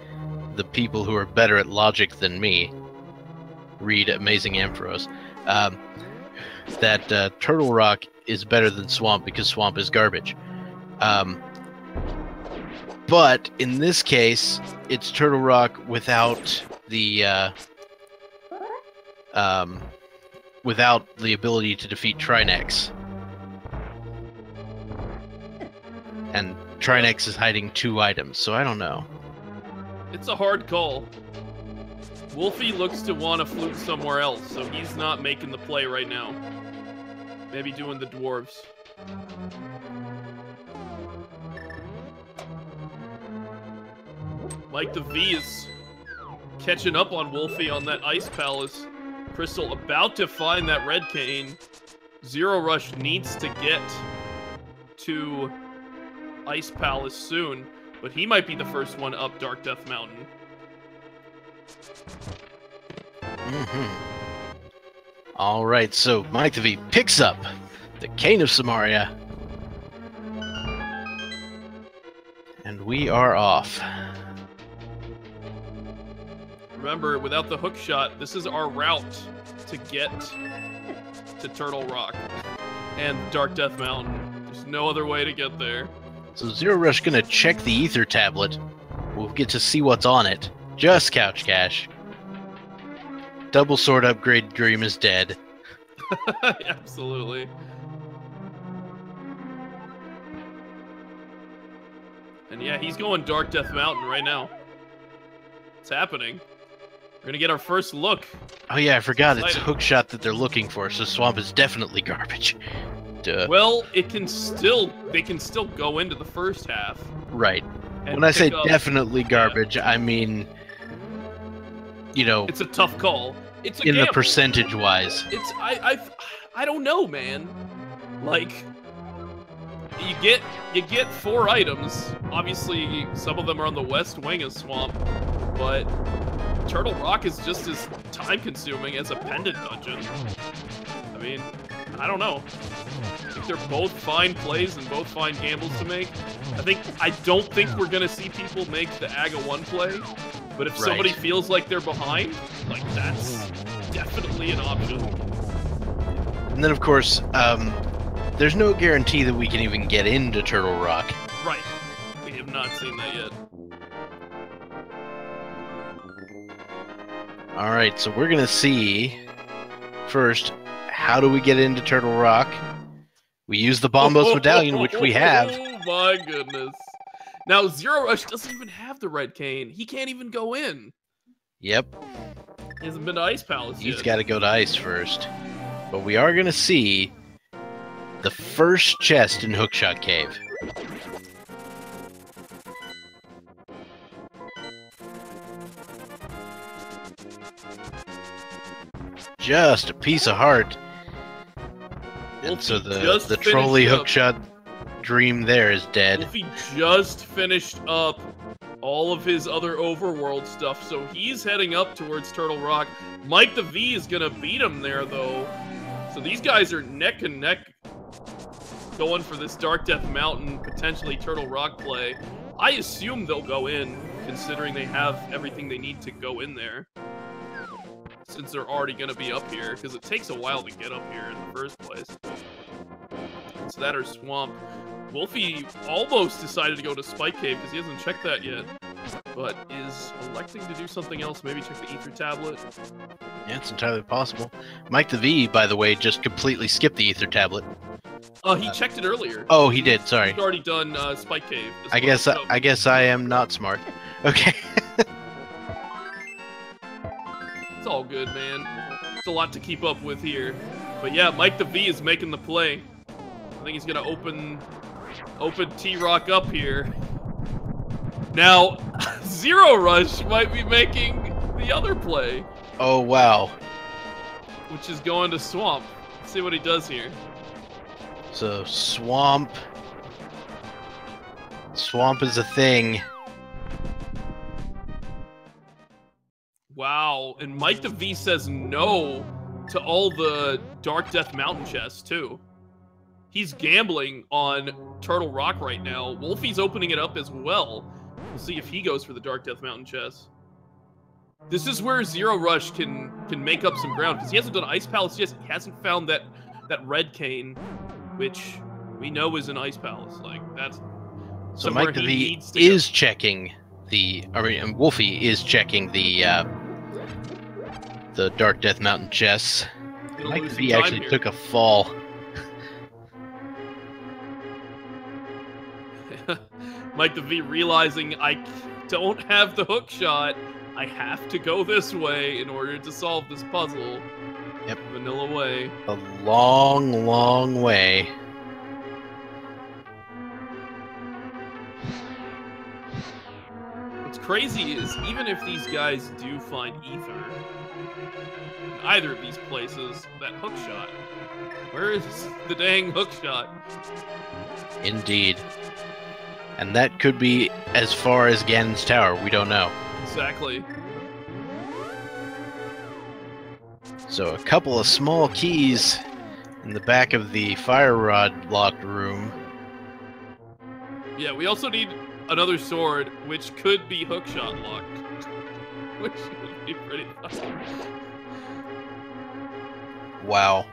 the people who are better at logic than me, read Amazing Ampharos, that Turtle Rock is better than Swamp because Swamp is garbage. But in this case, it's Turtle Rock without the ability to defeat Trinex. And Trinex is hiding 2 items, so I don't know. It's a hard call. Wulfy looks to want to flute somewhere else, so he's not making the play right now. Maybe doing the dwarves. Mike the V is catching up on Wulfy on that Ice Palace. Crystal about to find that red cane. zer0rush needs to get to Ice Palace soon, but he might be the first one up Dark Death Mountain. All right, so Mike the V picks up the Cane of Samaria. And we are off. Remember, without the hook shot, this is our route to get to Turtle Rock and Dark Death Mountain. There's no other way to get there. So zer0rush gonna check the ether tablet. We'll get to see what's on it. Just Couch Cash. Double sword upgrade dream is dead. Absolutely. And yeah, he's going Dark Death Mountain right now. It's happening. We're gonna get our first look. Oh yeah, I forgot. It's hookshot that they're looking for, so Swamp is definitely garbage. Duh. Well, they can still go into the first half. Right. When I say definitely garbage, I mean, you know, it's a tough call. It's a in gamble. The percentage wise. It's I don't know, man. Like, you get 4 items. Obviously, some of them are on the west wing of Swamp, but Turtle Rock is just as time-consuming as a pendant dungeon. I mean, I don't know. I think they're both fine plays and both fine gambles to make. I don't think we're gonna see people make the Aga 1 play, but if somebody feels like they're behind, like, that's definitely an option. And then, of course, there's no guarantee that we can even get into Turtle Rock. Right. We have not seen that yet. Alright, so we're gonna see, first, how do we get into Turtle Rock? We use the Bombos Medallion, which we have. Oh my goodness. Now, zer0rush doesn't even have the red cane. He can't even go in. Yep. He hasn't been to Ice Palace yet. He's got to go to Ice first. But we are going to see the first chest in Hookshot Cave. Just a piece of heart. And so the trolley hookshot dream there is dead. Wulfy just finished up all of his other overworld stuff, so he's heading up towards Turtle Rock. Mike the V is gonna beat him there, though. So these guys are neck and neck going for this Dark Death Mountain, potentially Turtle Rock play. I assume they'll go in, considering they have everything they need to go in there. Since they're already going to be up here, because it takes a while to get up here in the first place. It's that or Swamp. Wulfy almost decided to go to Spike Cave, because he hasn't checked that yet. But is electing to do something else, maybe check the Ether Tablet. Yeah, it's entirely possible. Mike the V, by the way, just completely skipped the Ether Tablet. He checked it earlier. Oh, he did, sorry. He's already done Spike Cave. I guess I am not smart. Okay. It's all good, man. It's a lot to keep up with here. But yeah, Mike the V is making the play. I think he's gonna open T-Rock up here. Now, zer0rush might be making the other play. Oh, wow. Which is going to Swamp. Let's see what he does here. So swamp. Swamp is a thing. Wow, and Mike the V says no to all the Dark Death Mountain chests, too. He's gambling on Turtle Rock right now. Wolfie's opening it up as well. We'll see if he goes for the Dark Death Mountain chest. This is where zer0rush can make up some ground, because he hasn't done Ice Palace yet. He hasn't found that red cane, which we know is an Ice Palace. Like, that's so Mike the V is checking the... I mean, Wolfie is checking the Dark Death Mountain chests. Mike the V actually took a fall. Mike the V realizing I don't have the hook shot. I have to go this way in order to solve this puzzle. Yep. Vanilla way. A long, long way. What's crazy is even if these guys do find ether in either of these places, that hook shot, where is the dang hook shot? Indeed. And that could be as far as Ganon's Tower. We don't know. Exactly. So a couple of small keys in the back of the fire rod locked room. Yeah, we also need another sword, which could be hookshot locked. Which would be pretty fun. Wow.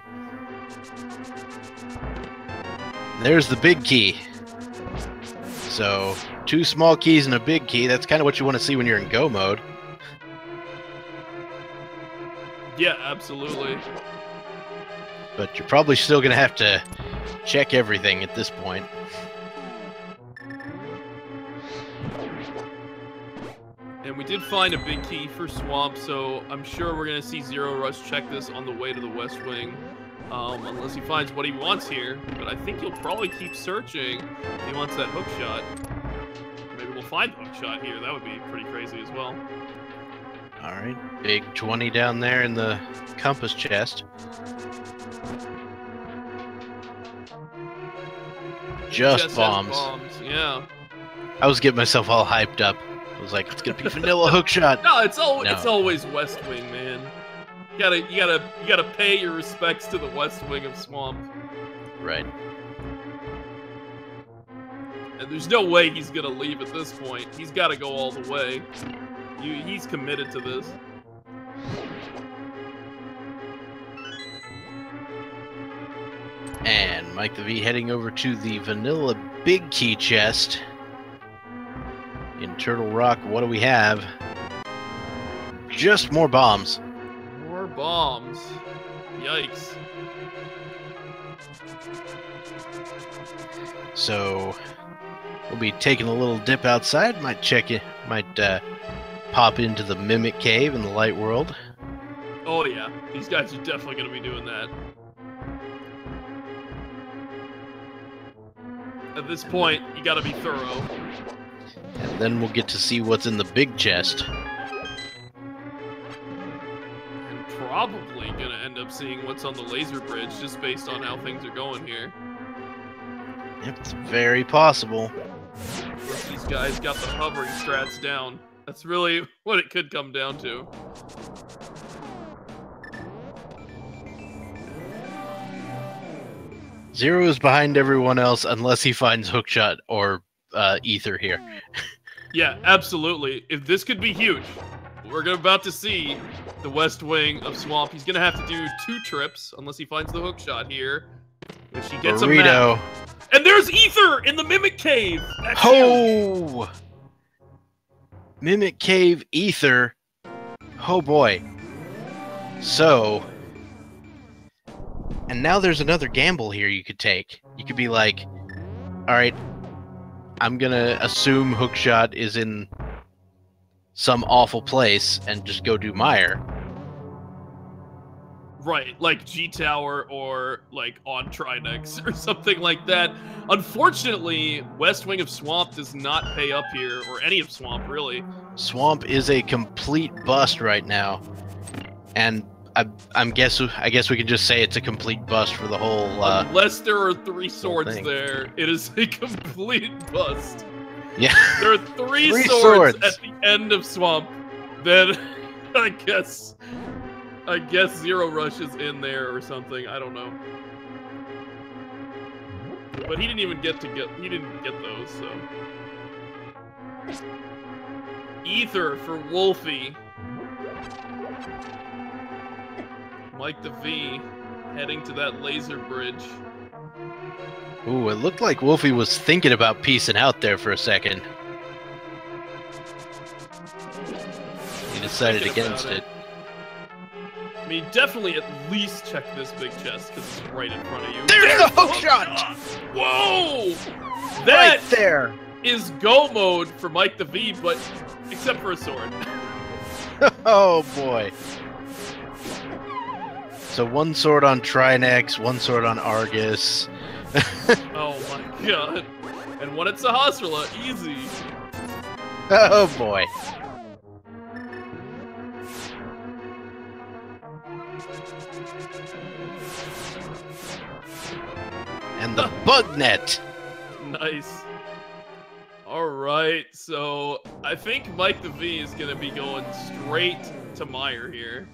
There's the big key. So, 2 small keys and a big key. That's kind of what you want to see when you're in go mode. Yeah, absolutely. But you're probably still going to have to check everything at this point. And we did find a big key for Swamp, so I'm sure we're going to see zer0rush check this on the way to the West Wing. Unless he finds what he wants here. But I think he'll probably keep searching if he wants that hook shot. Maybe we'll find the hook shot here. That would be pretty crazy as well. Alright, big 20 down there in the compass chest. Just bombs. Yeah. I was getting myself all hyped up. I was like, it's gonna be vanilla hook shot. No, it's always West Wing, man. You gotta pay your respects to the West Wing of Swamp. Right. And there's no way he's gonna leave at this point. He's gotta go all the way. He's committed to this. And Mike the V heading over to the vanilla big key chest. In Turtle Rock, what do we have? Just more bombs. More bombs. Yikes. So we'll be taking a little dip outside. Might check it. Might pop into the Mimic Cave in the light world. Oh yeah, these guys are definitely going to be doing that. At this point, you got to be thorough. And then we'll get to see what's in the big chest. And probably going to end up seeing what's on the laser bridge, just based on how things are going here. Yep, it's very possible. These guys got the hovering strats down. That's really what it could come down to. Zero is behind everyone else unless he finds hookshot or ether here. Yeah, absolutely. If this could be huge, we're about to see the West Wing of Swamp. He's gonna have to do 2 trips unless he finds the hookshot here, which he gets Burrito. a map. And there's ether in the Mimic Cave. That's huge. Mimic Cave ether. Oh boy. So, and now there's another gamble here you could take. You could be like, alright, I'm gonna assume hookshot is in some awful place and just go do Mire. Right, like G-Tower or like on Trinex or something like that. Unfortunately, West Wing of Swamp does not pay up here, or any of Swamp, really. Swamp is a complete bust right now. And I guess we can just say it's a complete bust for the whole. Unless there are 3 swords thing. there, it is a complete bust. Yeah. There are 3 swords at the end of Swamp. Then I guess zer0rush is in there or something. I don't know. But he didn't even get those, so. Ether for Wulfy. Mike the V heading to that laser bridge. Ooh, it looked like Wulfy was thinking about peacing out there for a second. He decided against it. I mean, definitely at least check this big chest, because it's right in front of you. There's the hook shot! Whoa! That right there is go mode for Mike the V, but except for a sword. Oh boy. So 1 sword on Trinex, 1 sword on Argus. Oh my god. And 1 at Sahasrahla, easy. Oh boy. And the bug net. Nice. Alright, so I think Mike the V is going to be going straight to Meyer here.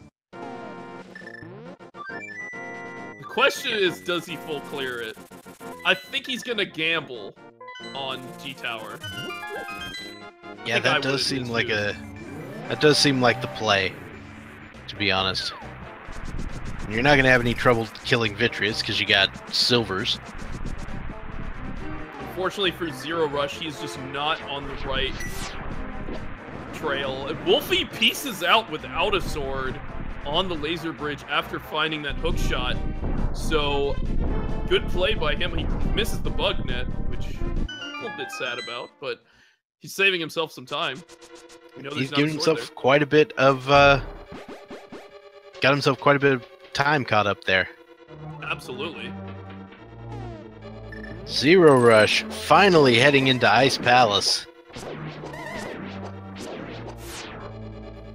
The question is, does he full clear it? I think he's going to gamble on G-Tower. Yeah, that does seem like the play, to be honest. You're not going to have any trouble killing Vitreous because you got silvers. Unfortunately for zer0rush, he's just not on the right trail. And Wulfy pieces out without a sword on the laser bridge after finding that hook shot. So, good play by him. He misses the bug net, which I'm a little bit sad about, but he's saving himself some time. He's giving himself quite a bit of, got himself quite a bit of time caught up there. Absolutely. zer0rush finally heading into Ice Palace.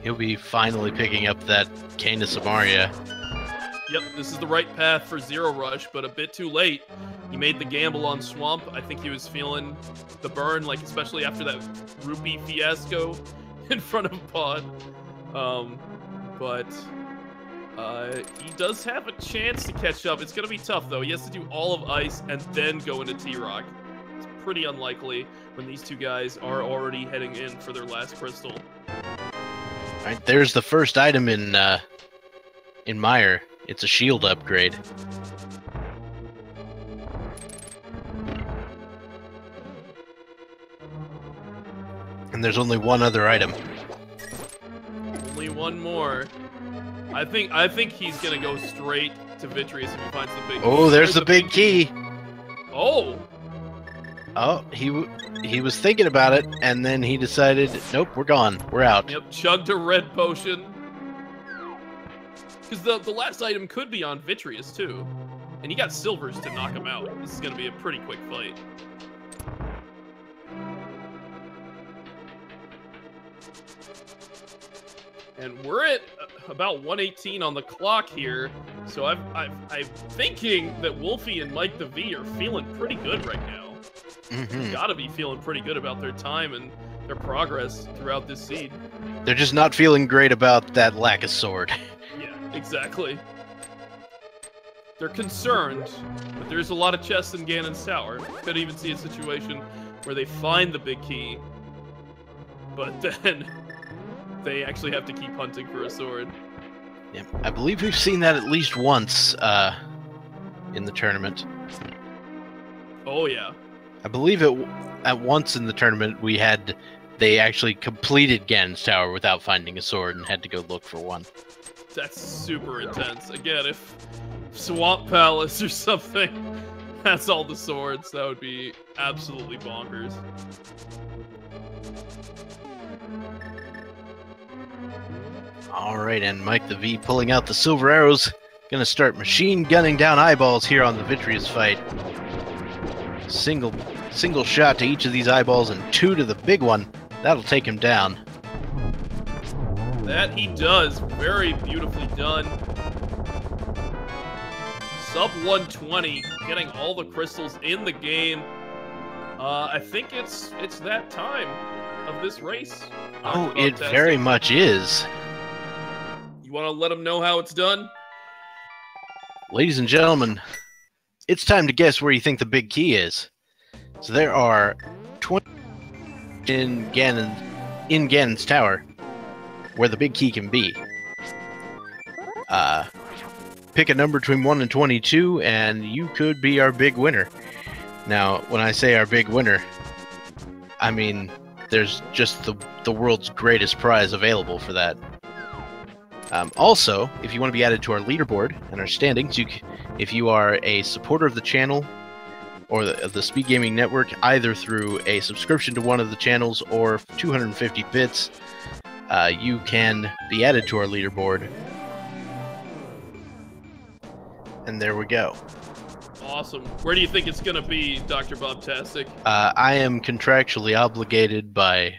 He'll be finally picking up that Cane of Samaria. Yep, this is the right path for zer0rush, but a bit too late. He made the gamble on Swamp. I think he was feeling the burn, like especially after that rupee fiasco in front of Pod. But he does have a chance to catch up. It's going to be tough, though. He has to do all of Ice and then go into T-Rock. It's pretty unlikely when these 2 guys are already heading in for their last crystal. All right, there's the first item in Meyer. It's a shield upgrade. And there's only 1 other item. Only 1 more. I think he's gonna go straight to Vitreous if he finds the big. Oh, there's the big key. Oh. Oh, he was thinking about it, and then he decided, nope, we're gone, we're out. Yep, chugged a red potion. Because the last item could be on Vitreous too, and he got silvers to knock him out. This is gonna be a pretty quick fight. And we're at about 118 on the clock here, so I'm thinking that Wulfy and Mike the V are feeling pretty good right now. Mm-hmm. Gotta be feeling pretty good about their time and their progress throughout this seed. They're just not feeling great about that lack of sword. Yeah, exactly. They're concerned, but there's a lot of chests in Ganon's tower. Could even see a situation where they find the big key, but then they actually have to keep hunting for a sword. Yeah, I believe we've seen that at least once in the tournament. Oh yeah. I believe at once in the tournament they actually completed Ganon's tower without finding a sword and had to go look for one. That's super intense. Again, if Swamp Palace or something has all the swords, that would be absolutely bonkers. Alright, and Mike the V pulling out the silver arrows. Gonna start machine gunning down eyeballs here on the Vitreous fight. Single shot to each of these eyeballs and 2 to the big one. That'll take him down. That he does. Very beautifully done. sub 120, getting all the crystals in the game. I think it's that time of this race. Oh, it very much is. You want to let them know how it's done? Ladies and gentlemen, it's time to guess where you think the big key is. So there are 20 in Ganon's tower where the big key can be. Pick a number between 1 and 22, and you could be our big winner. Now, when I say our big winner, I mean there's just the world's greatest prize available for that. Also, if you want to be added to our leaderboard and our standings, if you are a supporter of the channel or the Speed Gaming Network, either through a subscription to one of the channels or 250 bits, you can be added to our leaderboard. And there we go. Awesome. Where do you think it's going to be, Dr. Bobtastic? I am contractually obligated by,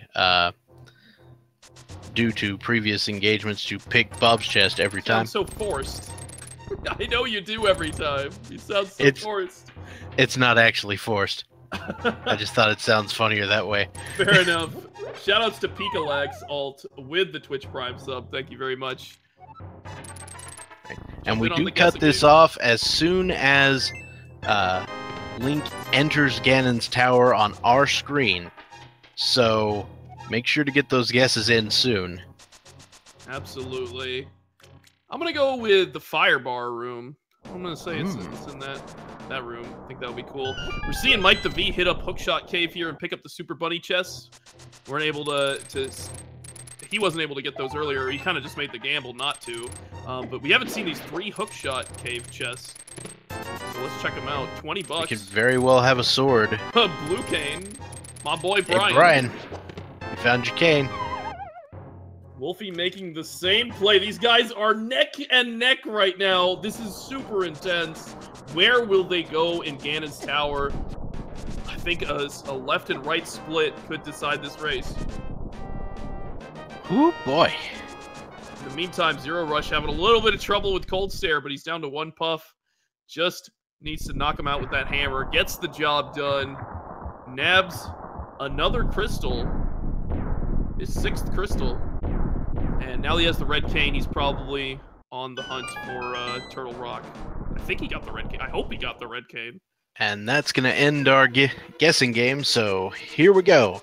due to previous engagements, to pick Bob's chest every time. So forced. I know you do every time. You sound so forced. It's not actually forced. I just thought it sounds funnier that way. Fair enough. Shoutouts to Pikalax Alt with the Twitch Prime sub. Thank you very much. And we do cut this off as soon as Link enters Ganon's tower on our screen. So make sure to get those guesses in soon. Absolutely. I'm going to go with the fire bar room. I'm going to say it's in that room. I think that would be cool. We're seeing Mike the V hit up Hookshot Cave here and pick up the Super Bunny chests. Weren't able to he wasn't able to get those earlier. He kind of just made the gamble not to. But we haven't seen these 3 Hookshot Cave chests. So let's check them out. 20 bucks. We could very well have a sword. Blue cane. My boy Brian. Hey, Brian. We found your cane. Wolfie making the same play. These guys are neck and neck right now. This is super intense. Where will they go in Ganon's tower? I think a left and right split could decide this race. Ooh, boy. In the meantime, zer0rush having a little bit of trouble with Cold Stare, but he's down to 1 puff. Just needs to knock him out with that hammer. Gets the job done. Nabs another crystal. His 6th crystal. And now he has the red cane. He's probably on the hunt for Turtle Rock. I think he got the red cane. I hope he got the red cane. And that's going to end our guessing game, so here we go.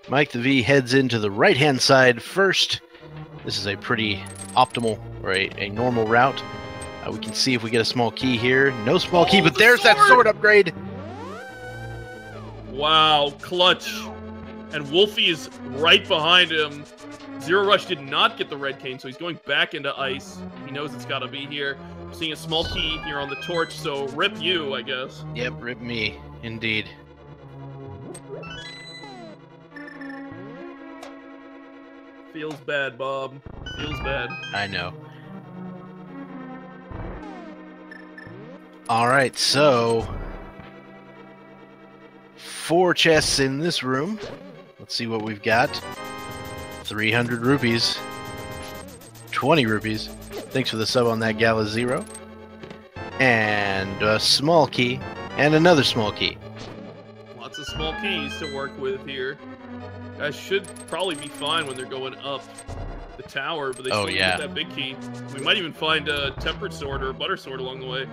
Mike the V heads into the right-hand side first. This is a pretty optimal, or a normal route. We can see if we get a small key here. No small key, but there's that sword upgrade! Wow, clutch. And Wolfie is right behind him. zer0rush did not get the red cane, so he's going back into ice. He knows it's got to be here. I'm seeing a small key here on the torch, so rip you, I guess. Yep, rip me, indeed. Feels bad, Bob. Feels bad. I know. Alright, so 4 chests in this room. Let's see what we've got. 300 rupees. 20 rupees. Thanks for the sub on that Gala Zero. And a small key. And another small key. Lots of small keys to work with here. Guys should probably be fine when they're going up the tower, but they still get that big key. We might even find a tempered sword or a butter sword along the way.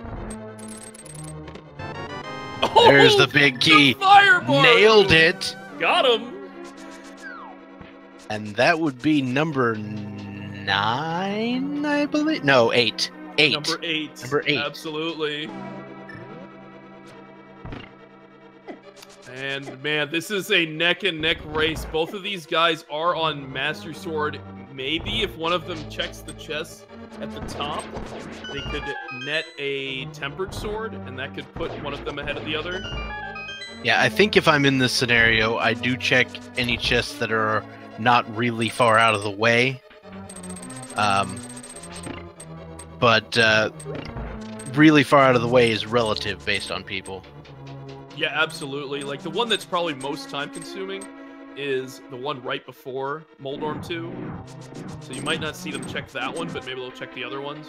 Oh, there's the big key. The nailed it. Got him. And that would be number 9, I believe. No, 8. 8. Number 8. Number 8. Absolutely. And man, this is a neck and neck race. Both of these guys are on Master Sword. Maybe if one of them checks the chest at the top, they could net a tempered sword, and that could put one of them ahead of the other. Yeah, I think if I'm in this scenario, I do check any chests that are not really far out of the way. But really far out of the way is relative based on people. Yeah, absolutely. Like, the one that's probably most time-consuming is the one right before Moldorm 2. So you might not see them check that one, but maybe they'll check the other ones.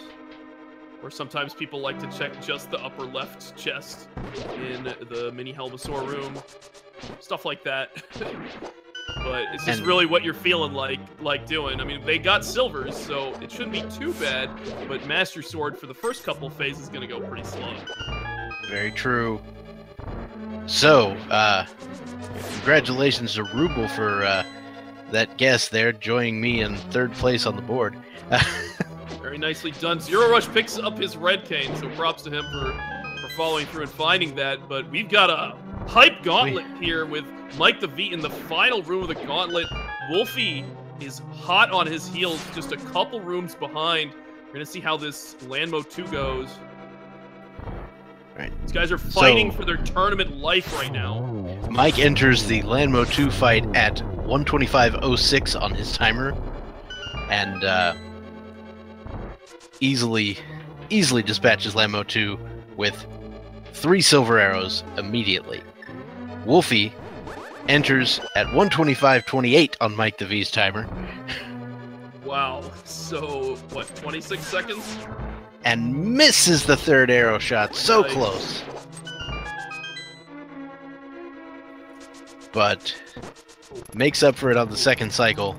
Or sometimes people like to check just the upper left chest in the mini Helmasaur room. Stuff like that. But it's just really what you're feeling like doing. I mean, they got silvers, so it shouldn't be too bad. But Master Sword for the first couple phases is going to go pretty slow. Very true. So, congratulations to Ruble for that guess there, joining me in 3rd place on the board. Very nicely done. zer0rush picks up his red cane, so props to him for following through and finding that. But we've got a hype gauntlet here with Mike the V in the final room of the gauntlet. Wulfy is hot on his heels, just a couple rooms behind. We're going to see how this Landmo 2 goes. Right. These guys are fighting for their tournament life right now. Mike enters the Landmo 2 fight at 125.06 on his timer, and easily dispatches Landmo 2 with 3 silver arrows immediately. Wulfy enters at 125.28 on Mike the V's timer. Wow. So, what, 26 seconds? And misses the 3rd arrow shot. So close. But makes up for it on the 2nd cycle.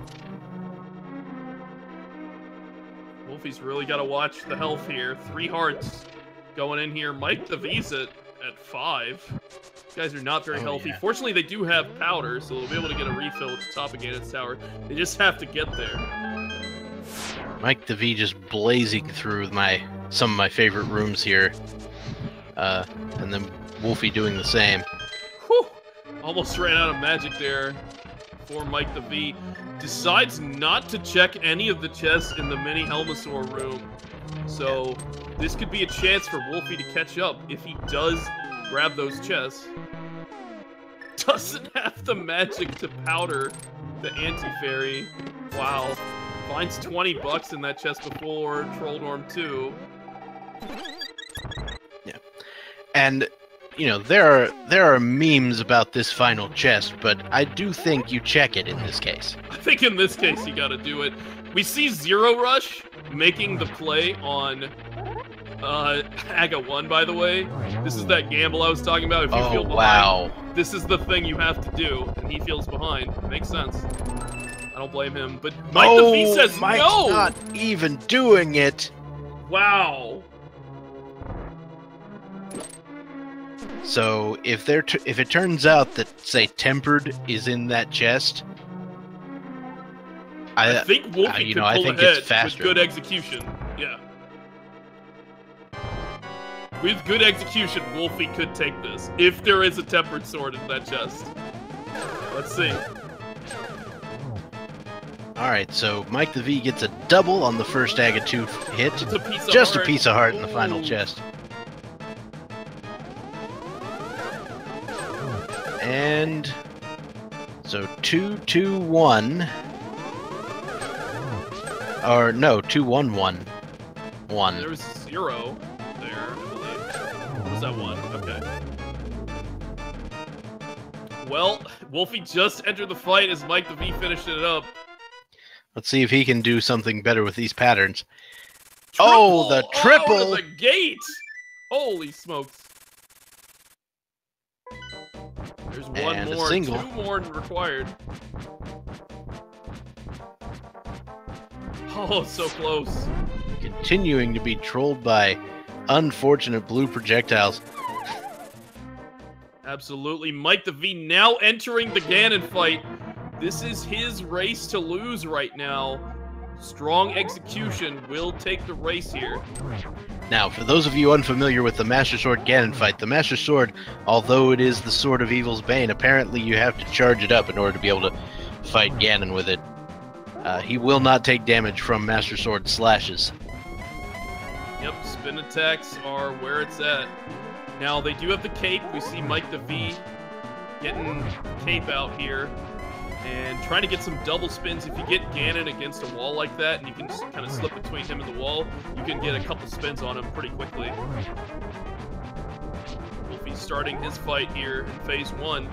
Wulfy's really got to watch the health here. 3 hearts going in here. Mike the V's at 5. These guys are not very healthy. Yeah. Fortunately, they do have powder, so they'll be able to get a refill at the top of Ganon's Tower. They just have to get there. Mike the V just blazing through some of my favorite rooms here. And then Wulfy doing the same. Whew! Almost ran out of magic there for Mike the V. Decides not to check any of the chests in the mini Helmasaur room. So this could be a chance for Wulfy to catch up if he does grab those chests. Doesn't have the magic to powder the anti-fairy. Wow. Finds 20 bucks in that chest before Troll Norm 2. Yeah. And, you know, there are memes about this final chest, but I do think you check it in this case. I think in this case you gotta do it. We see zer0rush making the play on Aga 1, by the way. This is that gamble I was talking about. If you feel behind, this is the thing you have to do, and he feels behind. It makes sense. I don't blame him, but Mike the V says Mike's no! not even doing it. Wow. So if it turns out that, say, Tempered is in that chest, I think Wulfy could pull ahead with good execution. Yeah. With good execution, Wulfy could take this if there is a Tempered Sword in that chest. Let's see. Alright, so Mike the V gets a double on the first Aga 2 hit. Just a piece of heart in the final chest. And so 2-2-1. Or no, 2-1-1. 1. There was 0 there, I believe. What was that 1? Okay. Well, Wulfy just entered the fight as Mike the V finished it up. Let's see if he can do something better with these patterns. Oh, the triple! Oh, to the gate! Holy smokes. There's one and more, a single. 2 more required. Oh, so close. Continuing to be trolled by unfortunate blue projectiles. Absolutely. Mike the V now entering the Ganon fight. This is his race to lose right now. Strong execution will take the race here. Now, for those of you unfamiliar with the Master Sword Ganon fight, the Master Sword, although it is the Sword of Evil's Bane, apparently you have to charge it up in order to be able to fight Ganon with it. He will not take damage from Master Sword slashes. Yep, spin attacks are where it's at. Now, they do have the cape. We see Mike the V getting cape out here. And trying to get some double spins. If you get Ganon against a wall like that, and you can just kind of slip between him and the wall, you can get a couple spins on him pretty quickly. Wulfy's starting his fight here in phase 1. The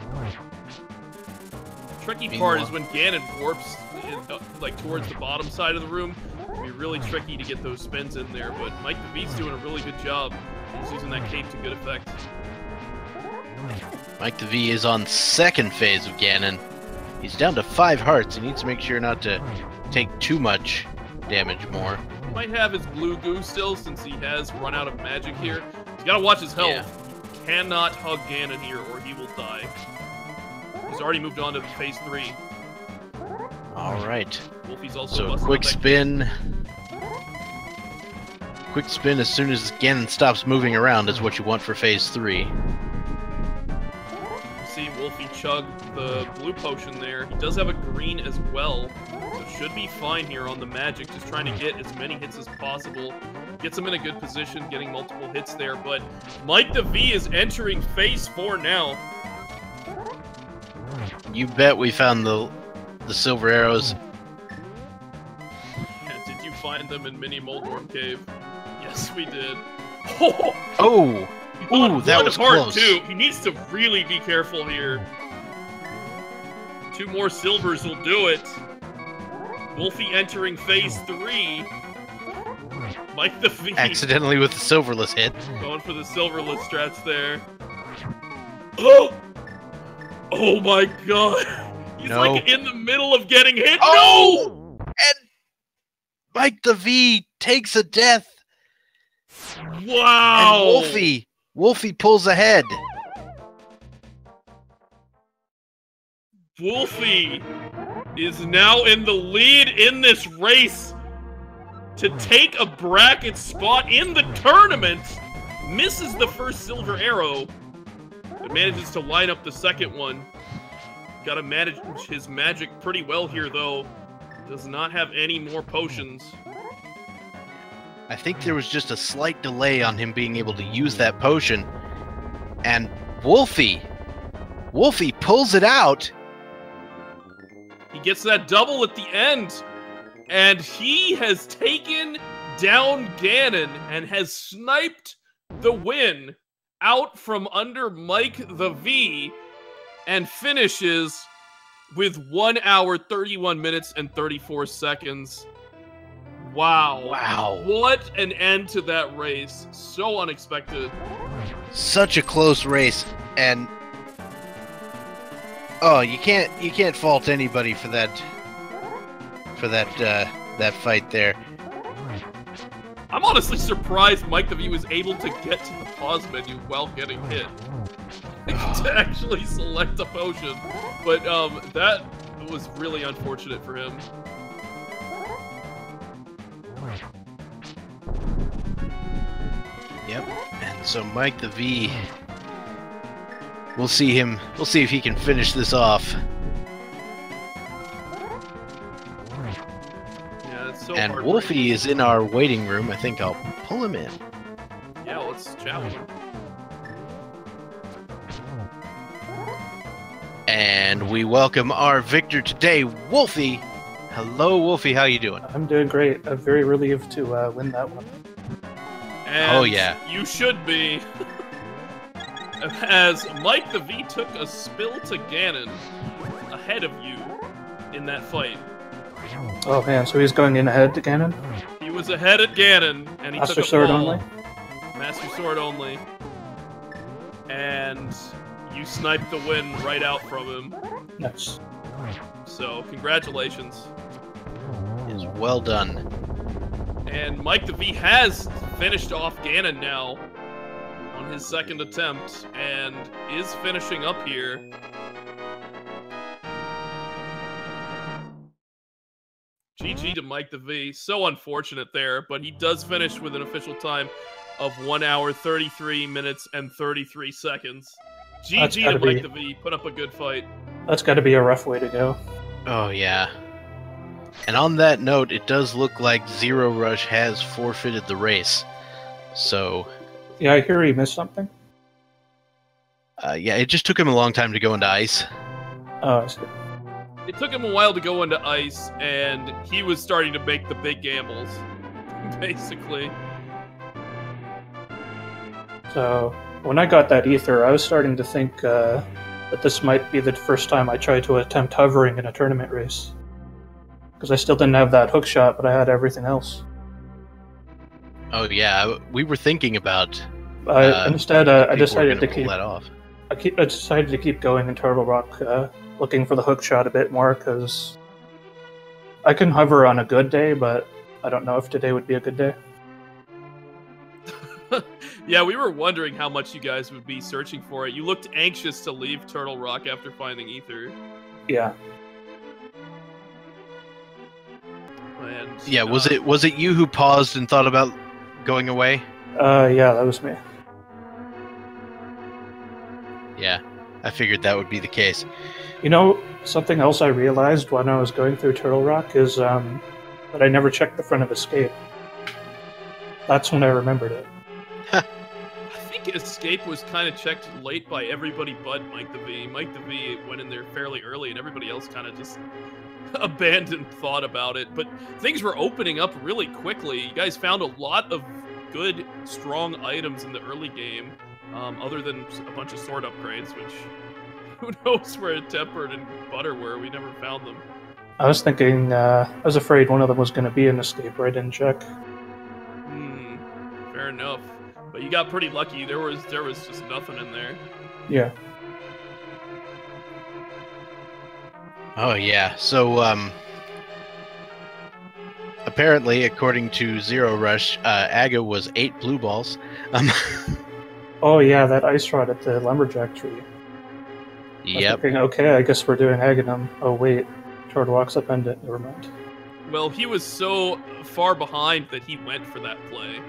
tricky part is when Ganon warps like towards the bottom side of the room. It'll be really tricky to get those spins in there, but Mike the V's doing a really good job. He's using that cape to good effect. Mike the V is on second phase of Ganon. He's down to 5 hearts. He needs to make sure not to take too much damage more. He might have his blue goo still since he has run out of magic here. He's got to watch his health. Yeah. Cannot hug Ganon here or he will die. He's already moved on to phase 3. Alright. Wulfy's also So busting quick up that spin. Quick spin as soon as Ganon stops moving around is what you want for phase 3. See Wulfy chug the blue potion there. He does have a green as well, so should be fine here on the magic. Just trying to get as many hits as possible. Gets him in a good position, getting multiple hits there. But Mike the V is entering phase 4 now. You bet we found the silver arrows. Did you find them in Mini Moldworm Cave? Yes, we did. Oh! Ooh, that was close. Too. He needs to really be careful here. 2 more silvers will do it. Wulfy entering phase 3. Mike the V. Accidentally with the silverless hit. Going for the silverless strats there. Oh! Oh my god. He's like in the middle of getting hit. Oh! No! And Mike the V takes a death. Wow! And Wulfy pulls ahead. Wulfy is now in the lead in this race to take a bracket spot in the tournament. Misses the first silver arrow, but manages to line up the second one. Got to manage his magic pretty well here, though. Does not have any more potions. I think there was just a slight delay on him being able to use that potion. And Wulfy pulls it out. He gets that double at the end. And he has taken down Ganon and has sniped the win out from under Mike the V and finishes with 1 hour, 31 minutes, and 34 seconds. Wow. Wow. What an end to that race. So unexpected. Such a close race, and oh, you can't fault anybody for that that fight there. I'm honestly surprised Mike the V was able to get to the pause menu while getting hit. To actually select a potion. But that was really unfortunate for him. Yep. And so Mike the V, we'll see if he can finish this off. Yeah, it's so And hard. Wulfy is in our waiting room. I think I'll pull him in. Yeah, let's chat with him. And we welcome our victor today, Wulfy. Hello, Wulfy. How you doing? I'm doing great. I'm very relieved to win that one. And oh yeah, you should be. As Mike the V took a spill to Ganon ahead of you in that fight. Oh man, so he's going in ahead to Ganon? He was ahead at Ganon, and he Master took a Sword fall. only? Master Sword only. And you sniped the win right out from him. Nice. So, congratulations. is well done. And Mike the V has finished off Ganon now on his second attempt, and is finishing up here. GG to Mike the V. So unfortunate there, but he does finish with an official time of 1 hour, 33 minutes, and 33 seconds. GG to Mike the V. Put up a good fight. That's got to be a rough way to go. Oh, yeah. And on that note, it does look like zer0rush has forfeited the race. So... Yeah, I hear he missed something. Yeah, it just took him a long time to go into ice. Oh, I see. It took him a while to go into ice, and he was starting to make the big gambles, basically. So, when I got that ether, I was starting to think that this might be the first time I tried to attempt hovering in a tournament race. because I still didn't have that hook shot, but I had everything else. Oh yeah, we were thinking about. Instead, I decided to pull that off. I decided to keep going in Turtle Rock, looking for the hook shot a bit more, because I can hover on a good day, but I don't know if today would be a good day. Yeah, we were wondering how much you guys would be searching for it. You looked anxious to leave Turtle Rock after finding Ether. Yeah. And, yeah, was it you who paused and thought about going away? Yeah, that was me. Yeah, I figured that would be the case. You know, something else I realized when I was going through Turtle Rock is that I never checked the front of Escape. That's when I remembered it. I think Escape was kind of checked late by everybody but Mike the V. Mike the V went in there fairly early, and everybody else kind of just abandoned thought about it. But things were opening up really quickly. You guys found a lot of good, strong items in the early game, other than a bunch of sword upgrades, which who knows where Tempered and Butter were. We never found them. I was thinking, I was afraid one of them was going to be an Escape, but I didn't check. Fair enough. But you got pretty lucky. There was just nothing in there. Yeah. Oh yeah. So apparently, according to zer0rush, Aga was 8 blue balls. Oh yeah, that ice rod at the lumberjack tree. Yep. Thinking, okay, I guess we're doing Aghanim. Oh wait, Turtle Rock's up ended. Never mind. Well, he was so far behind that he went for that play.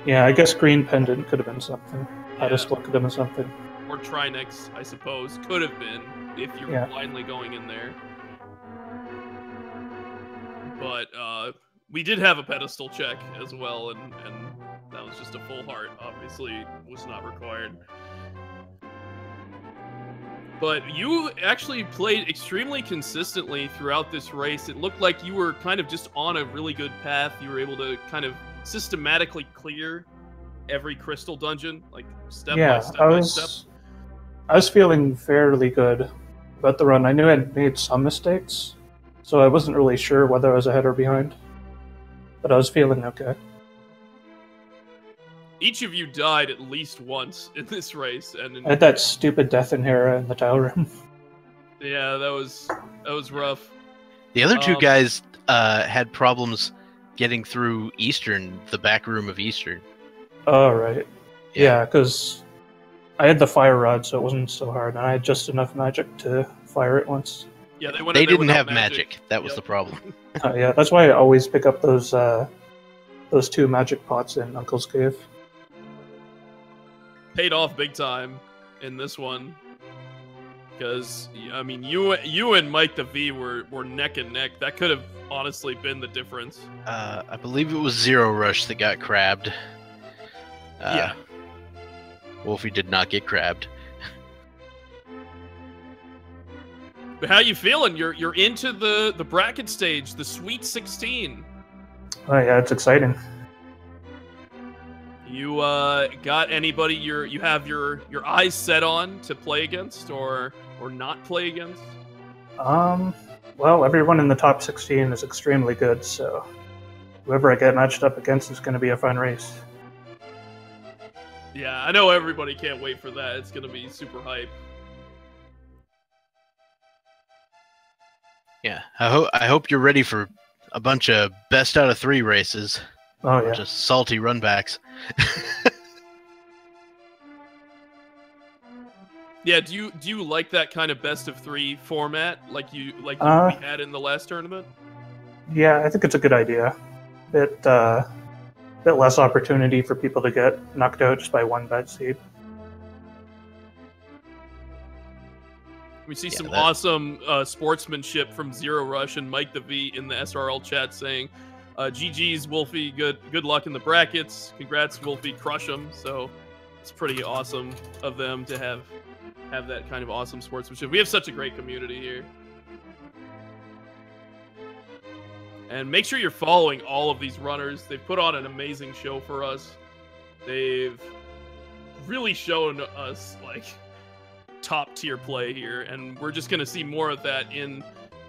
Yeah, I guess Green Pendant could have been something. Yeah. Pedestal could have been something. Or Trinix, I suppose, could have been if you were blindly going in there. But we did have a pedestal check as well, and that was just a full heart. Obviously, was not required. But you actually played extremely consistently throughout this race. It looked like you were kind of just on a really good path. You were able to kind of systematically clear every crystal dungeon, like step by step. I was feeling fairly good about the run. I knew I'd made some mistakes, so I wasn't really sure whether I was ahead or behind. But I was feeling okay. Each of you died at least once in this race, and I had that stupid death in Hera in the tile room. Yeah, that was rough. The other two guys had problems getting through Eastern, the back room of Eastern. Oh, right. Yeah, because I had the fire rod, so it wasn't so hard, and I had just enough magic to fire it once. Yeah, they didn't have magic. That was the problem. Yeah, that's why I always pick up those 2 magic pots in Uncle's Cave. Paid off big time in this one. Because, I mean, you and Mike the V were neck and neck. That could have honestly been the difference. I believe it was zer0rush that got crabbed. Yeah. Wulfy did not get crabbed. But how you feeling? You're into the bracket stage, the Sweet 16. Oh yeah, it's exciting. You got anybody you have your eyes set on to play against or not play against? Well, everyone in the top 16 is extremely good, so whoever I get matched up against is going to be a fun race. Yeah, I know everybody can't wait for that. It's going to be super hype. Yeah, I hope you're ready for a bunch of best out of 3 races. Oh yeah, just salty runbacks. Yeah, do you like that kind of best of 3 format like we had in the last tournament? Yeah, I think it's a good idea. Bit less opportunity for people to get knocked out just by one bad seed. We see some awesome sportsmanship from zer0rush and Mike the V in the SRL chat saying, GG's Wulfy, good luck in the brackets. Congrats Wulfy, crush them. So it's pretty awesome of them to have that kind of awesome sportsmanship. We have such a great community here. And make sure you're following all of these runners. They've put on an amazing show for us. They've really shown us like top tier play here, and we're just going to see more of that in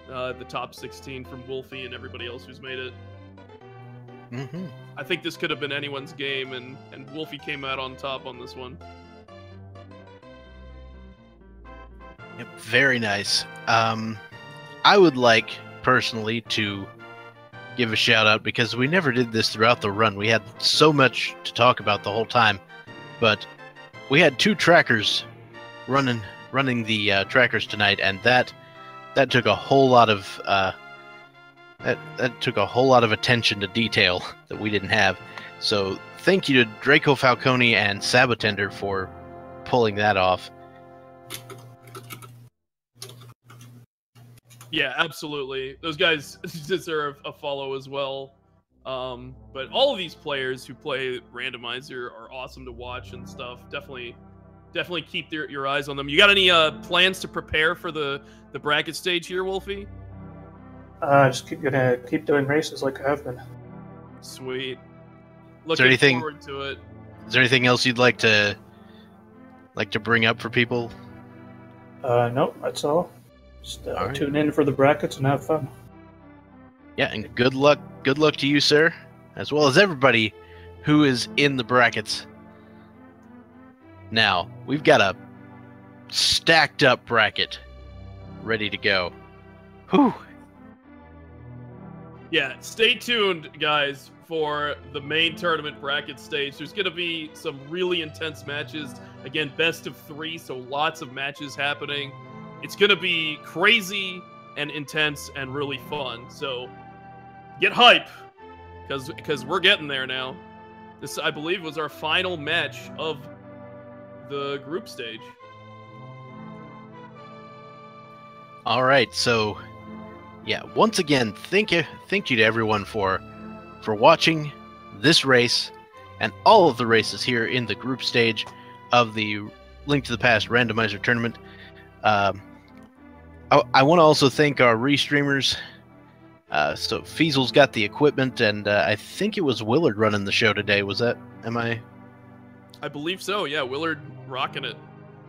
the top 16 from Wulfy and everybody else who's made it. Mm-hmm. I think this could have been anyone's game, and Wulfy came out on top on this one. Yep, very nice. I would like, personally, to give a shout-out, because we never did this throughout the run. We had so much to talk about the whole time, but we had 2 trackers running the trackers tonight, and that took a whole lot of that took a whole lot of attention to detail that we didn't have. So thank you to Draco Falcone and Sabotender for pulling that off. Yeah, absolutely. Those guys deserve a follow as well. But all of these players who play Randomizer are awesome to watch and stuff. Definitely keep your eyes on them. You got any plans to prepare for the bracket stage here, Wulfy? Just gonna keep doing races like I have been. Sweet. Looking forward to it. Is there anything else you'd like to bring up for people? Nope, that's all. Just right. Tune in for the brackets and have fun. Yeah, and good luck to you, sir, as well as everybody who is in the brackets. Now, we've got a stacked up bracket ready to go. Whew. Yeah, stay tuned, guys, for the main tournament bracket stage. There's going to be some really intense matches. Again, best of 3, so lots of matches happening. It's going to be crazy and intense and really fun. So get hype, because we're getting there now. This, I believe, was our final match of the group stage. All right, so yeah, once again, thank you to everyone for watching this race and all of the races here in the group stage of the Link to the Past Randomizer Tournament. I want to also thank our restreamers. So Feasel's got the equipment, and I think it was Willard running the show today. Was that? Am I? I believe so. Yeah, Willard rocking it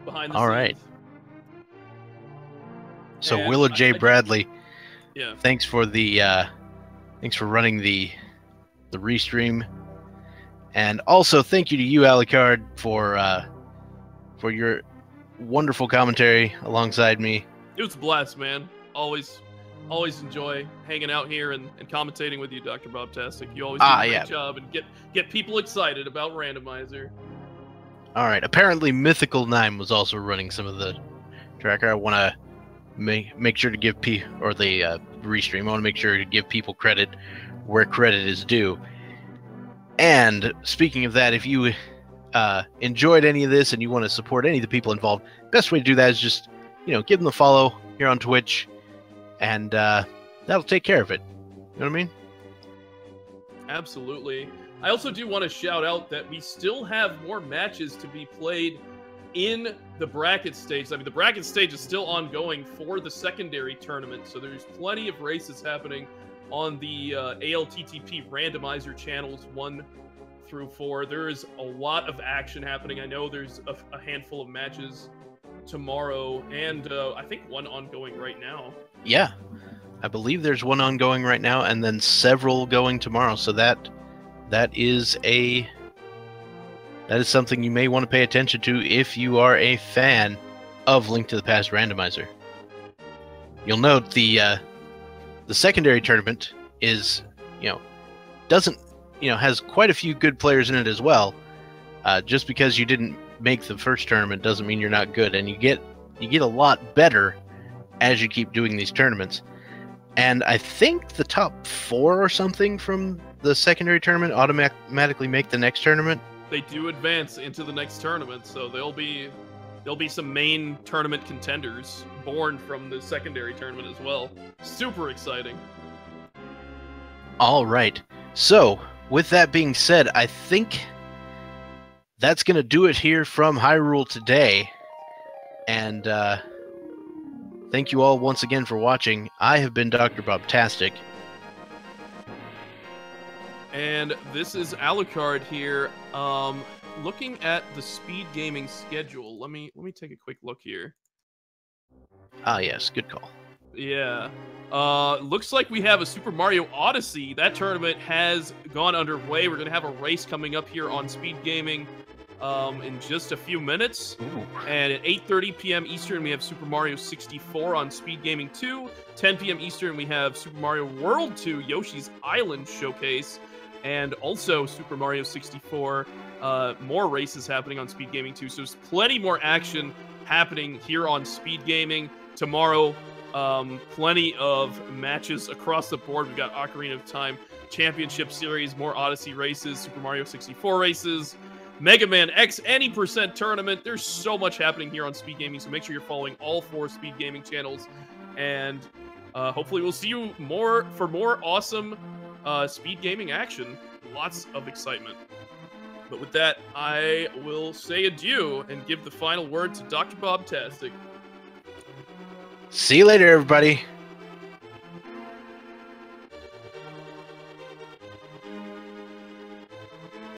behind the scenes. All right. So And Willard J. Bradley. Yeah. Thanks for running the restream, and also thank you to you, Alucard, for your wonderful commentary alongside me. It was a blast, man. Always enjoy hanging out here and commentating with you, Dr. Bobtastic. You always do a great job and get people excited about Randomizer. All right. Apparently, Mythical 9 was also running some of the tracker. I want to make sure to give the restream. I want to make sure to give people credit where credit is due. And speaking of that, if you enjoyed any of this and you want to support any of the people involved, best way to do that is just give them a follow here on Twitch, and that'll take care of it. You know what I mean? Absolutely. I also do want to shout out that we still have more matches to be played in the bracket stage. I mean, the bracket stage is still ongoing for the secondary tournament, so there's plenty of races happening on the ALTTP Randomizer channels 1 through 4. There is a lot of action happening. I know there's a handful of matches tomorrow, and I think one ongoing right now. Yeah, I believe there's one ongoing right now, and then several going tomorrow. So that is something you may want to pay attention to if you are a fan of Link to the Past Randomizer. You'll note the secondary tournament is has quite a few good players in it as well. Just because you didn't make the first tournament doesn't mean you're not good, and you get a lot better as you keep doing these tournaments. And I think the top 4 or something from the secondary tournament automatically make the next tournament. They do advance into the next tournament, so there'll be some main tournament contenders born from the secondary tournament as well. Super exciting. All right. So, with that being said, I think that's going to do it here from Hyrule today. And thank you all once again for watching. I have been Dr. Bobtastic. And this is Alucard here. Looking at the Speed Gaming schedule, let me take a quick look here. Ah, yes, good call. Yeah. Looks like we have a Super Mario Odyssey. That tournament has gone underway. We're going to have a race coming up here on Speed Gaming in just a few minutes. Ooh. And at 8:30 p.m. Eastern, we have Super Mario 64 on Speed Gaming 2. 10 p.m. Eastern, we have Super Mario World 2 Yoshi's Island Showcase. And also Super Mario 64. More races happening on Speed Gaming 2. So there's plenty more action happening here on Speed Gaming. Tomorrow, plenty of matches across the board. We've got Ocarina of Time Championship Series, more Odyssey races, Super Mario 64 races, Mega Man X Any Percent Tournament. There's so much happening here on Speed Gaming, so make sure you're following all 4 Speed Gaming channels. And hopefully we'll see you for more awesome Speed Gaming action. Lots of excitement. But with that, I will say adieu and give the final word to Dr. Bob Tastic. See you later, everybody.